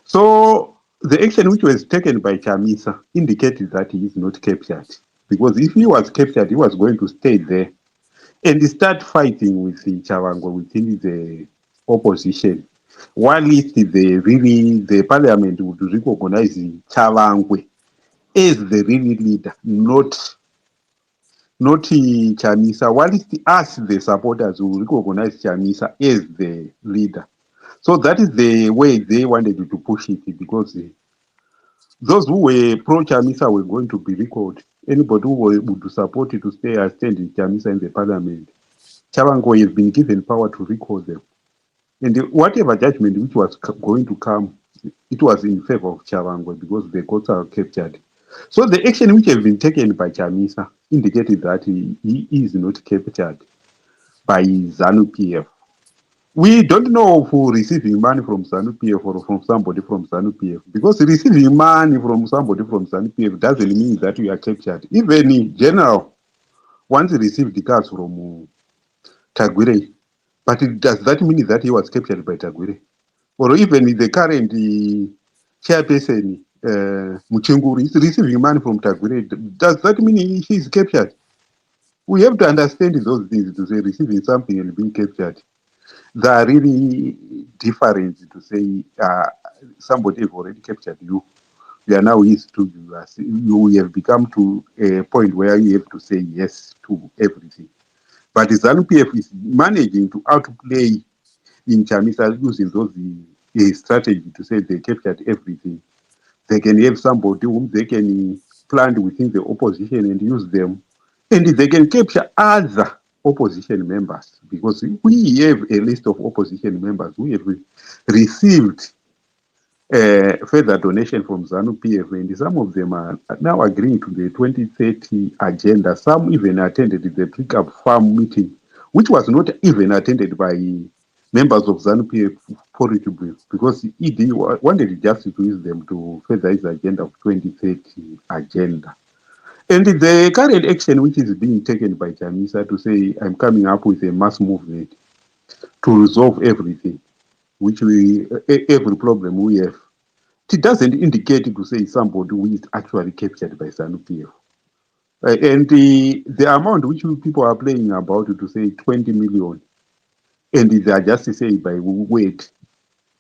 So the action which was taken by Chamisa indicated that he is not captured because if he was captured, he was going to stay there and start fighting with the Chawango within the opposition. while the parliament would recognize Chavangwe as the really leader, not Chamisa, while us, the supporters, will recognize Chamisa as the leader. So that is the way they wanted to push it, because those who were pro Chamisa were going to be recalled. Anybody who would support it to stay and stand in Chamisa in the parliament, Chavangwe has been given power to recall them. And whatever judgment which was going to come, it was in favor of Chavangwe because the courts are captured. So the action which has been taken by Chamisa indicated that he is not captured by ZANU-PF. We don't know who receiving money from ZANU-PF or from somebody from ZANU-PF, because receiving money from somebody from ZANU-PF doesn't mean that you are captured. Even in general, once he received the cards from Tagwire, but does that mean that he was captured by Tagwire? Or even the current chairperson, Muchinguri, is receiving money from Tagwire. Does that mean he is captured? We have to understand those things to say receiving something and being captured. They are really different to say somebody have already captured you. You are now used to you have become to a point where you have to say yes to everything. But the ZANU-PF is managing to outplay in Chamisa using those strategy to say they captured everything. They can have somebody whom they can plant within the opposition and use them, and they can capture other opposition members, because we have a list of opposition members who have received further donation from ZANU-PF, and some of them are now agreeing to the 2030 agenda. Some even attended the Pickup Farm meeting, which was not even attended by members of ZANU-PF for it to be, because ED wanted just to use them to further his agenda of 2030 agenda. And the current action which is being taken by Chamisa to say, I'm coming up with a mass movement to resolve everything, every problem we have, it doesn't indicate to say somebody who is actually captured by ZANU-PF. And the amount which people are playing about to say 20 million, and they are just saying by word,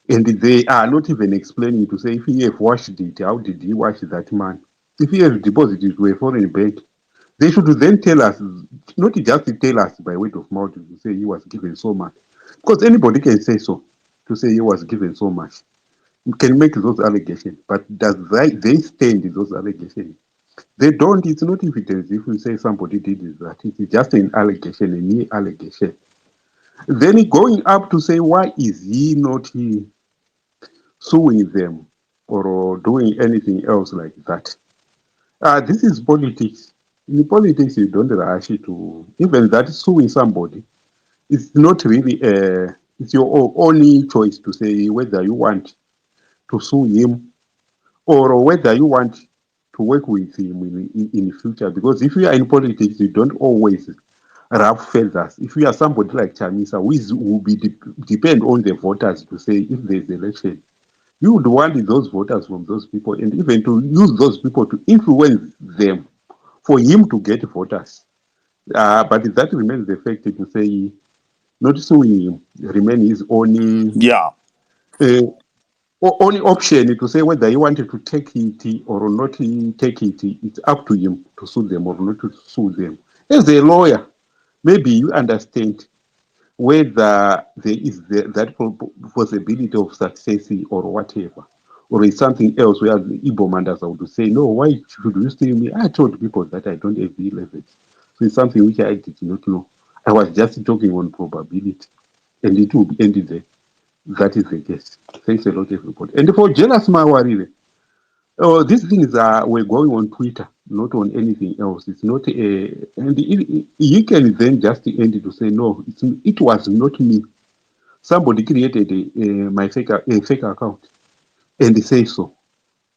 and they are not even explaining to say if he have washed it, how did he wash that man? If he has deposited to a foreign bank, they should then tell us, not just tell us by word of mouth to say he was given so much, because anybody can say so, to say he was given so much. You can make those allegations, but does they stand in those allegations? They don't. It's not evidence if you say somebody did that. It's just an allegation, a mere allegation. Then going up to say, why is he not suing them or doing anything else like that? This is politics. In politics, you don't rush to, even that suing somebody, it's not really, it's your only choice to say whether you want to sue him or whether you want to work with him in the future. Because if you are in politics, you don't always rub feathers. If you are somebody like Chamisa, who will be depend on the voters to say if there's election, you would want those voters from those people, and even to use those people to influence them for him to get voters. But that remains the fact to say not suing him remain his only Yeah. only option to say whether he wanted to take it or not take it. It's up to him to sue them or not to sue them. As a lawyer, maybe you understand whether there is that possibility of success or whatever, or it's something else where the Igbo manders would say, no, why should you steal me? I told people that I don't have B11. So it's something which I did not know. I was just talking on probability, and it will be ended there. That is the case. Thanks a lot, everybody. And for jealous Mawarire, these things were going on Twitter, not on anything else. It's not a, and you can then just end it to say, no, it was not me. Somebody created a fake account and they say so.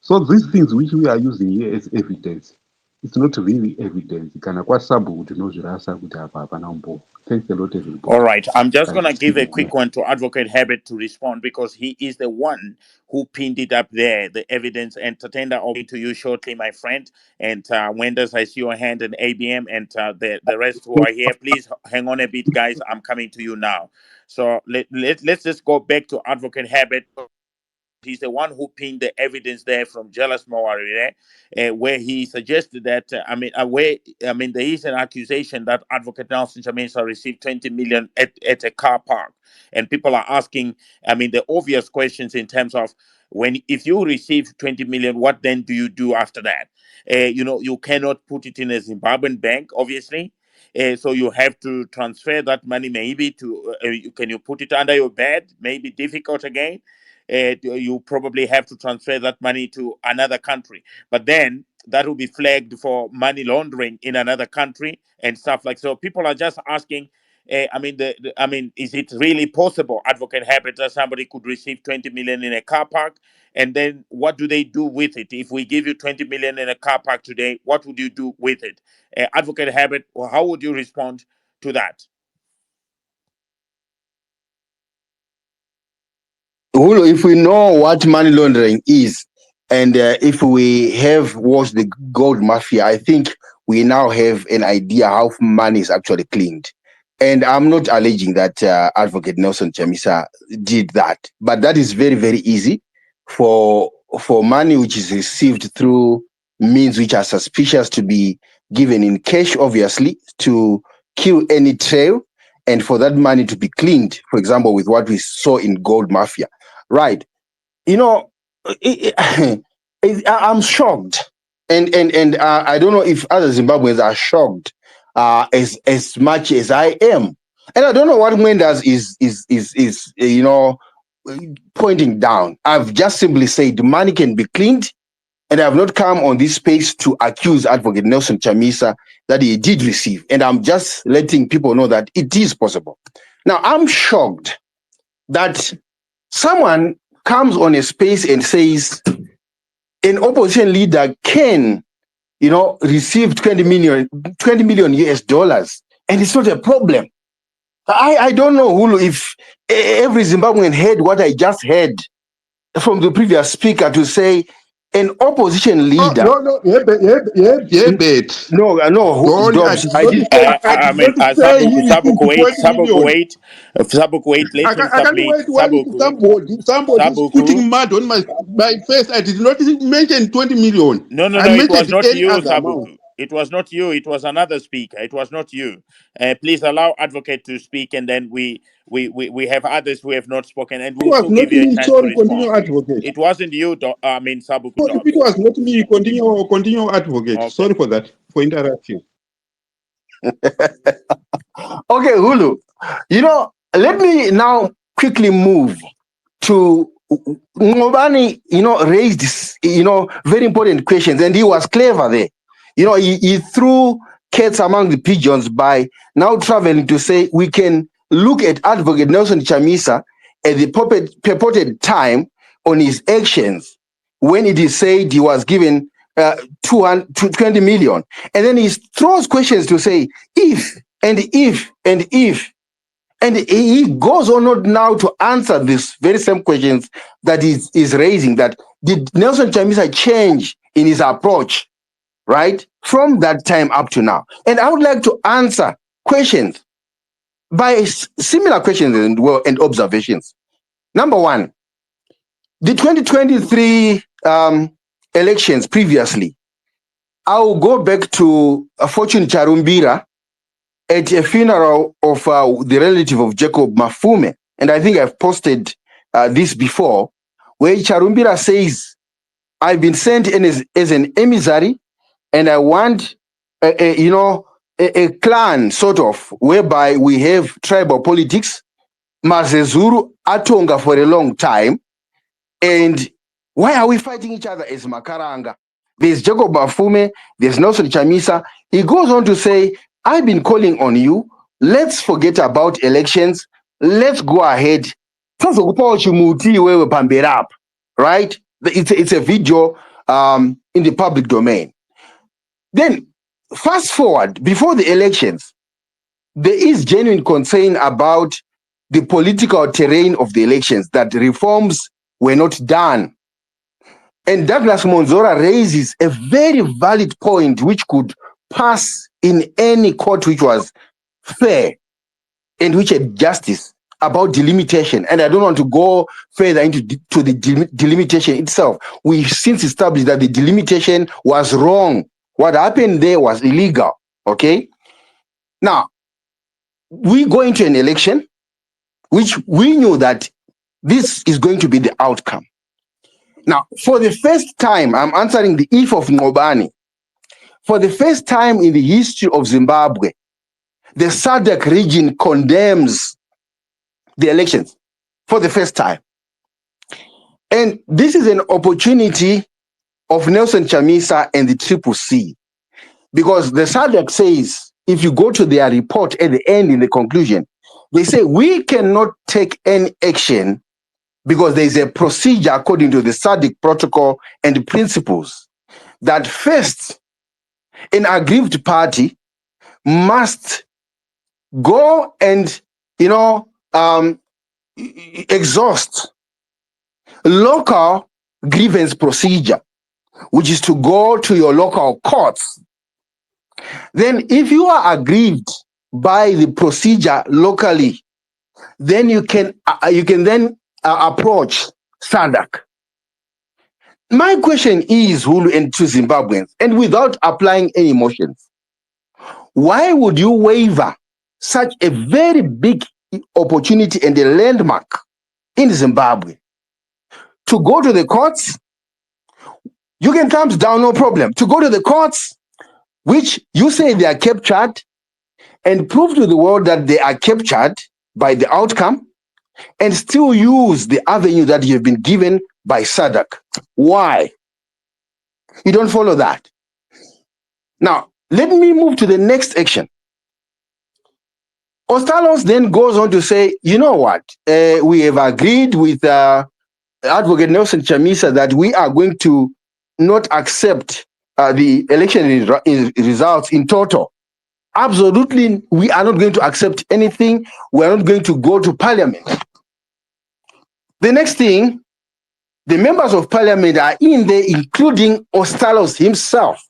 So these things which we are using here as evidence, it's not really evidence. Kana kwasabu tinozvirasa kuti apa hapana umbovu. Thanks a lot, All everybody. right, I'm just I'm going to give a speaking here. quick one to Advocate Herbert to respond because he is the one who pinned it up there, the evidence. And Tatenda, I'll be to you shortly, my friend. And Wenders, I see your hand, and ABM, and the rest who are here. Please hang on a bit, guys. I'm coming to you now. So let's just go back to Advocate Herbert. He's the one who pinned the evidence there from Jealous Mawari, where he suggested that there is an accusation that Advocate Nelson Chamisa received 20 million at a car park, and people are asking, the obvious questions in terms of if you receive 20 million, what then do you do after that? You cannot put it in a Zimbabwean bank, obviously. So you have to transfer that money maybe to, can you put it under your bed? Maybe difficult again. You probably have to transfer that money to another country. But then that will be flagged for money laundering in another country and stuff like so. People are just asking. Is it really possible, Advocate Herbert, that somebody could receive 20 million in a car park? And then what do they do with it? If we give you 20 million in a car park today, what would you do with it? Advocate Herbert, how would you respond to that? Hulu, if we know what money laundering is, and if we have watched the gold mafia, I think we now have an idea how money is actually cleaned. And I'm not alleging that Advocate Nelson Chamisa did that, but that is very, very easy for money which is received through means which are suspicious to be given in cash, obviously, to kill any trail, and for that money to be cleaned, for example, with what we saw in gold mafia. Right. I'm shocked. And I don't know if other Zimbabweans are shocked as much as I am. And I don't know what Mendes is pointing down. I've just simply said money can be cleaned, and I have not come on this space to accuse Advocate Nelson Chamisa that he did receive. And I'm just letting people know that it is possible. Now, I'm shocked that someone comes on a space and says an opposition leader can, receive 20 million US dollars, and it's not a problem. I don't know, Hulu, if every Zimbabwean heard what I just heard from the previous speaker to say an opposition leader. No, No, Dobbs, I did not say he received 20 million. Sabuku, wait, let him I can't submit. wait when somebody is putting mud on my face. I did not mention 20 million. No, I it was mentioned not any you, other amount. Sabuku. It was not you. It was another speaker. It was not you. Please allow Advocate to speak, and then we have others who have not spoken, and It we'll was still not give you a me. chance to Sorry, continue, respond. Advocate. It wasn't you, Sabuku No, if it Dobbs. was not me, continue, Advocate. Okay. Sorry for that, for interrupting. Okay, Hulu. Let me now quickly move to Ngobani, raised, very important questions, and he was clever there. He threw cats among the pigeons by now traveling to say we can look at Advocate Nelson Chamisa at the purported time on his actions when it is said he was given 20 million. And then he throws questions to say if, and if, and if. And he goes on not now to answer these very same questions that is raising, that did Nelson Chamisa change in his approach, right, from that time up to now? And I would like to answer questions by similar questions and observations. Number one, the 2023 elections previously, I will go back to Fortune Charumbira at a funeral of the relative of Jacob Mafume. And I think I've posted this before, where Charumbira says, I've been sent in as an emissary, and I want a clan sort of, whereby we have tribal politics. Mazezuru Atonga for a long time. And why are we fighting each other as Makaranga? There's Jacob Mafume, there's Nelson Chamisa. He goes on to say, I've been calling on you. Let's forget about elections. Let's go ahead. Right? It's a video in the public domain. Then, fast forward, before the elections, there is genuine concern about the political terrain of the elections, that reforms were not done. And Douglas Monzora raises a very valid point which could pass in any court which was fair and which had justice about delimitation. And I don't want to go further into the delimitation itself. We've since established that the delimitation was wrong. What happened there was illegal. Okay? Now, we go into an election which we knew that this is going to be the outcome. Now, for the first time, I'm answering the if of Ngobani. For the first time in the history of Zimbabwe, the SADC region condemns the elections for the first time. And this is an opportunity of Nelson Chamisa and the CCC, because the SADC says, if you go to their report at the end in the conclusion, they say we cannot take any action because there is a procedure according to the SADC protocol and principles that first an aggrieved party must go and exhaust local grievance procedure, which is to go to your local courts. Then if you are aggrieved by the procedure locally, then you can then approach SADC. My question is, Hulu, and to Zimbabweans, and without applying any emotions, why would you waver such a very big opportunity and a landmark in Zimbabwe to go to the courts? You can come down, no problem. To go to the courts, which you say they are captured, and prove to the world that they are captured by the outcome, and still use the avenue that you have been given by SADC. Why? You don't follow that. Now, let me move to the next action. Ostalos then goes on to say, you know what? We have agreed with Advocate Nelson Chamisa that we are going to not accept the election results in total. Absolutely, we are not going to accept anything. We are not going to go to parliament. The next thing, the members of parliament are in there, including Ostalos himself.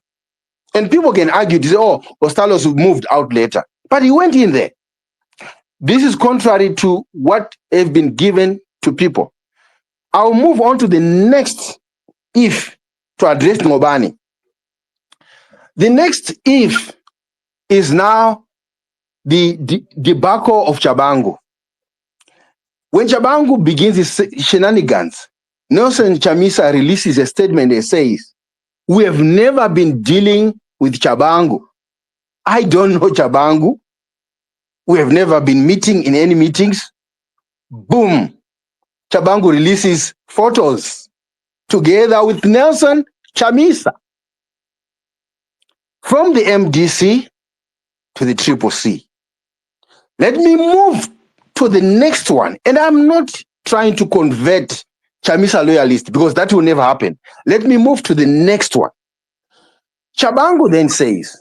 And people can argue to say, oh, Ostalos moved out later. But he went in there. This is contrary to what has been given to people. I'll move on to the next if to address Ngobani. The next if is now the debacle of Chabangu. When Chabangu begins his shenanigans, Nelson Chamisa releases a statement and says, we have never been dealing with Chabangu. I don't know Chabangu. We have never been meeting in any meetings. Boom. Chabangu releases photos together with Nelson Chamisa from the MDC to the CCC. Let me move to the next one. And I'm not trying to convert Chamisa loyalist because that will never happen. Let me move to the next one. Chabangu then says,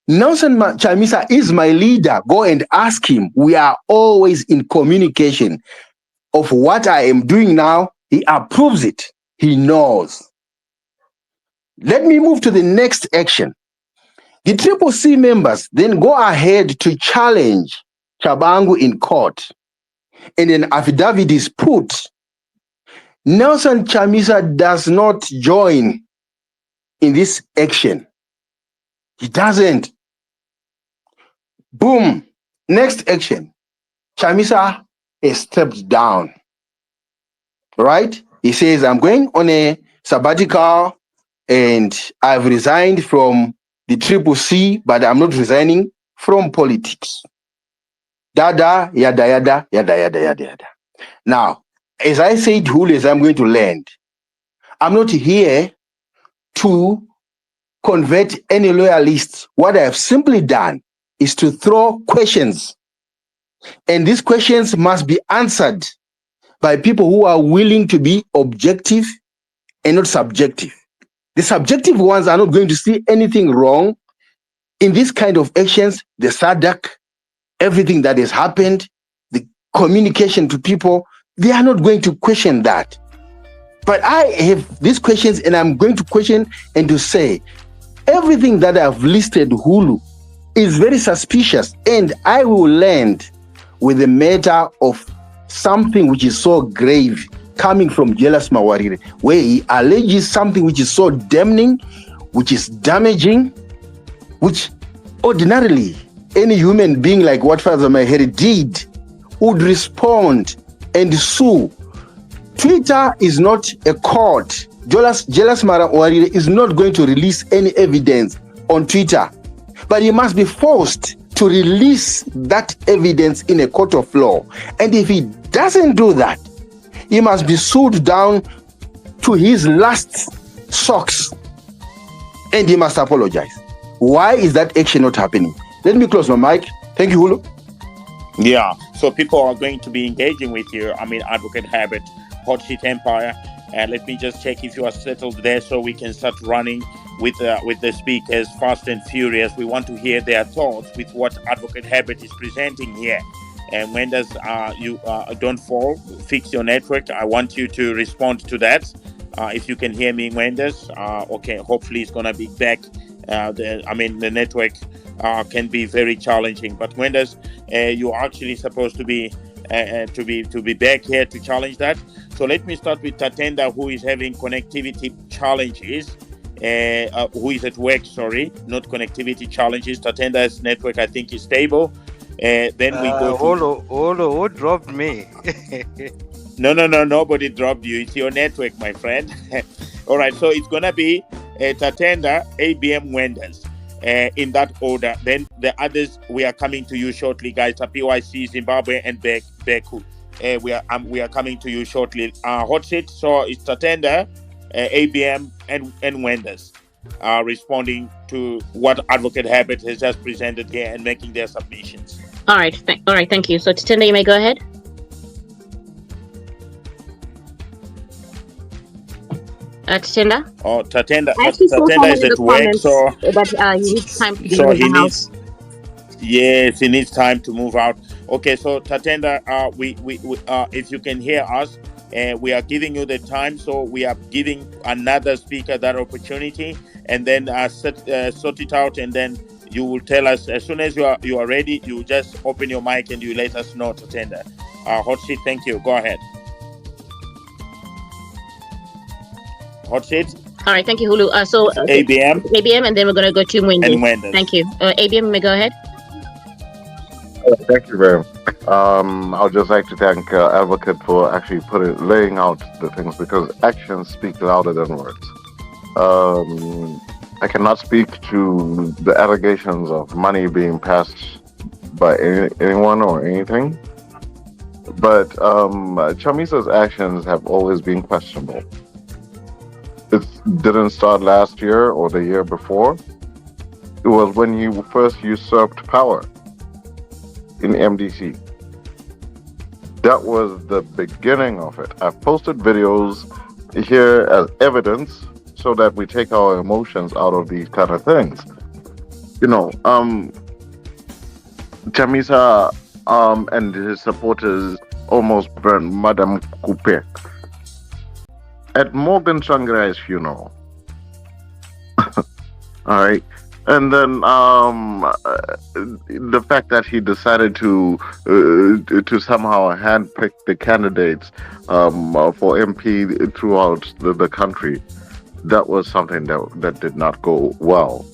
Nelson Chamisa is my leader. Go and ask him. We are always in communication of what I am doing now. He approves it. He knows. Let me move to the next action. The CCC members then go ahead to challenge Chabangu in court, and an affidavit is put. Nelson Chamisa does not join in this action. He doesn't. Boom. Next action. Chamisa has stepped down. Right? He says, I'm going on a sabbatical and I've resigned from the CCC, but I'm not resigning from politics. Yada, yada, yada, yada, yada, yada, yada. Now, as I said, as I'm going to land, I'm not here to convert any loyalists. What I have simply done is to throw questions. And these questions must be answered by people who are willing to be objective and not subjective. The subjective ones are not going to see anything wrong in this kind of actions, the SADC, everything that has happened, the communication to people, they are not going to question that. But I have these questions, and I'm going to question and to say, everything that I've listed, Hulu, is very suspicious. And I will land with the matter of something which is so grave coming from Jealous Mawarire, where he alleges something which is so damning, which is damaging, which ordinarily any human being like what Father Mahere did would respond and sue. Twitter is not a court. Jealous Mawarire is not going to release any evidence on Twitter, but he must be forced to release that evidence in a court of law. And if he doesn't do that, he must be sued down to his last socks, and he must apologize. Why is that action not happening? Let me close my mic. Thank you, Hulu. Yeah, so people are going to be engaging with you. I mean, Advocate Habit, Hot Seat Empire. Let me just check if you are settled there so we can start running with the speakers fast and furious. We want to hear their thoughts with what Advocate Habit is presenting here. And when does you don't fall, fix your network. I want you to respond to that. If you can hear me, Mendes. Okay, hopefully it's gonna be back. The network can be very challenging. But Mendes, you're actually supposed to be back here to challenge that. So let me start with Tatenda, who is having connectivity challenges. Who is at work? Sorry, not connectivity challenges. Tatenda's network, I think, is stable. Then we go to who dropped me? No, nobody dropped you. It's your network, my friend. All right, so it's gonna be Tatenda, ABM, Wenders, in that order. Then the others, we are coming to you shortly, guys. PYC, Zimbabwe, and Beku. We are coming to you shortly. Hot seat. So it's Tatenda, ABM, and Wenders, responding to what Advocate Habit has just presented here and making their submissions. All right, thank you. So Tatenda, you may go ahead. Tatenda? Oh, Tatenda is at work, so but he needs time to be in the house. Yes, he needs time to move out. Okay, so Tatenda, we if you can hear us, we are giving you the time, so we are giving another speaker that opportunity, and then sort it out, and then you will tell us as soon as you are ready. You just open your mic and you let us know, Tatenda. Hot seat, thank you. Go ahead. Hot seat. All right, thank you, Hulu. ABM, and then we're going to go to Mwende. Thank you. ABM, may go ahead. Thank you very much. I would just like to thank Advocate for actually laying out the things, because actions speak louder than words. I cannot speak to the allegations of money being passed by anyone or anything, but Chamisa's actions have always been questionable. It didn't start last year or the year before. It was when he first usurped power in MDC. That was the beginning of it. I've posted videos here as evidence so that we take our emotions out of these kind of things. Chamisa and his supporters almost burned Madame Coupe at Morgan Tsvangirai's funeral. All right. And then the fact that he decided to somehow handpick the candidates for MP throughout the country, that was something that did not go well.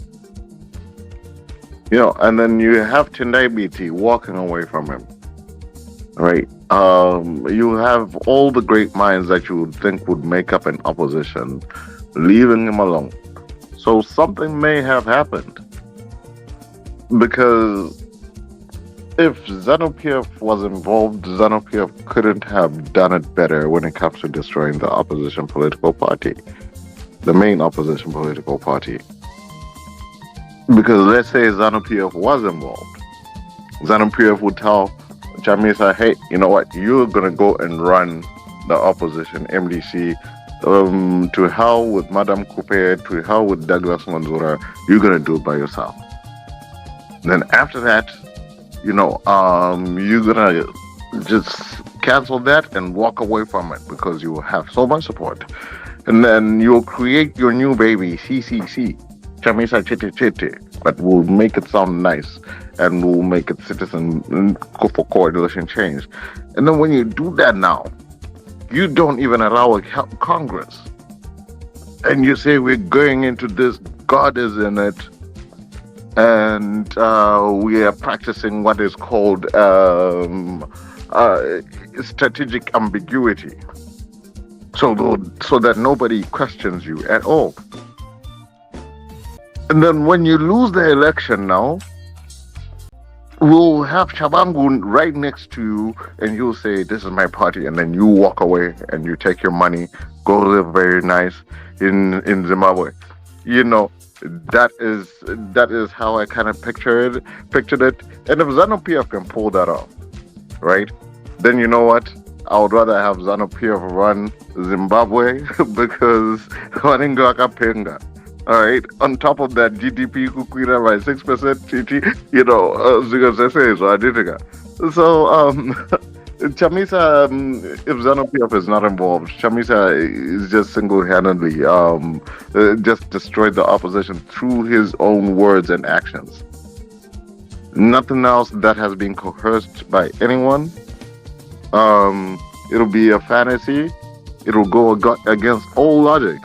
And then you have Tendai BT walking away from him, right? You have all the great minds that you would think would make up an opposition, leaving him alone. So something may have happened, because if ZANU-PF was involved, ZANU-PF couldn't have done it better when it comes to destroying the opposition political party, the main opposition political party. Because let's say ZANU-PF was involved, ZANU-PF would tell Chamisa, hey, you know what, you're going to go and run the opposition MDC. To hell with Madame Coupe, to hell with Douglas Manzura, you're going to do it by yourself. Then after that, you're gonna just cancel that and walk away from it because you will have so much support. And then you'll create your new baby, CCC, Chamisa Chete Chete, but we'll make it sound nice and we'll make it citizen for coalition change. And then when you do that now, you don't even allow a Congress. And you say we're going into this, God is in it, and we are practicing what is called strategic ambiguity, so that nobody questions you at all. And then when you lose the election now, we'll have Chabangu right next to you, and you'll say, "This is my party," and then you walk away and you take your money, go live very nice in Zimbabwe. That is how I kind of pictured it. And if ZANU-PF can pull that off, right, then you know what? I would rather have ZANU-PF run Zimbabwe because Penga. All right. On top of that, GDP kukwira by 6%. So Chamisa, if ZANU-PF is not involved, Chamisa is just single-handedly just destroyed the opposition through his own words and actions. Nothing else that has been coerced by anyone. It'll be a fantasy. It'll go against all logic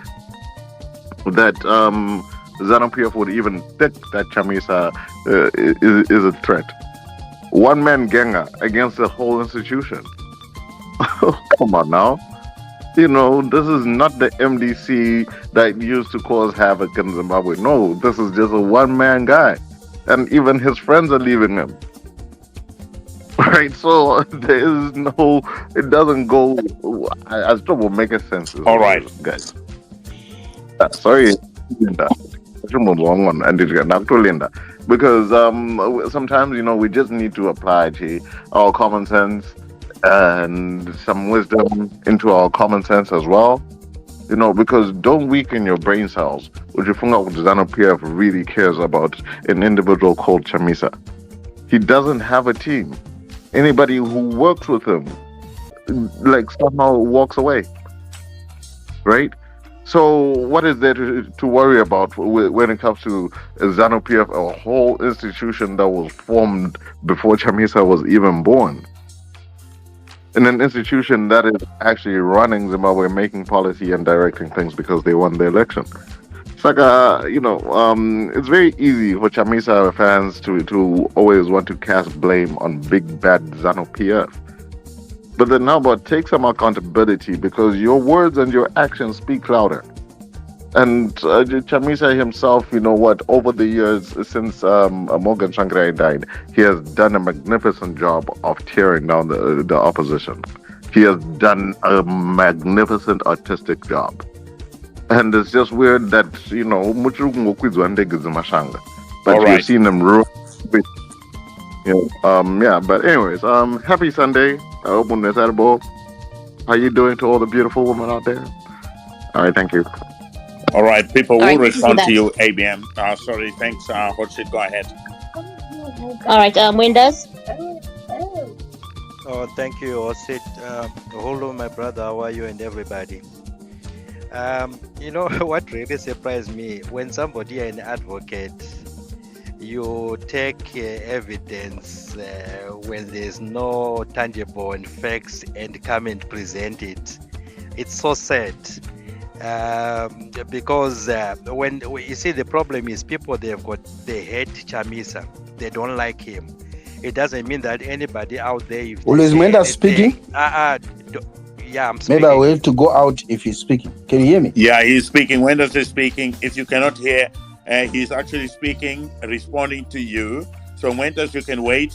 that ZANU-PF would even think that Chamisa is a threat. One-man ganger against the whole institution. Come on now. This is not the MDC that used to cause havoc in Zimbabwe. No, this is just a one-man guy. And even his friends are leaving him. Right? So there is it doesn't go, I still will make sense. All right. Guys. Sorry, Linda. Because sometimes we just need to apply our common sense and some wisdom into our common sense as well. Because don't weaken your brain cells. ZANU-PF really cares about an individual called Chamisa. He doesn't have a team. Anybody who works with him somehow walks away, right? So what is there to worry about when it comes to ZANU-PF, a whole institution that was formed before Chamisa was even born? And an institution that is actually running Zimbabwe, making policy and directing things because they won the election. It's like, it's very easy for Chamisa fans to always want to cast blame on big bad ZANU-PF. But then how about take some accountability, because your words and your actions speak louder. And Chamisa himself, over the years since Morgan Tsvangirai died, he has done a magnificent job of tearing down the opposition. He has done a magnificent artistic job. And it's just weird that, but you've seen them ruin. But anyways, happy Sunday. How you doing to all the beautiful women out there? All right, thank you. All right, people will respond to you, ABM. Sorry, thanks, Hotshit, go ahead. All right, Windows. Oh, thank you, Hotshit. Hello, my brother, how are you and everybody? What really surprised me, when somebody an advocate, you take evidence when there's no tangible and facts and come and present it. It's so sad because when you see, the problem is people, they hate Chamisa, they don't like him. It doesn't mean that anybody out there, if well, is Mwenda speaking? Yeah, I'm speaking. Maybe I will have to go out if he's speaking. Can you hear me? Yeah, he's speaking. Wenda's is speaking. If you cannot hear, he's actually speaking, responding to you. So Wenda's, you can wait.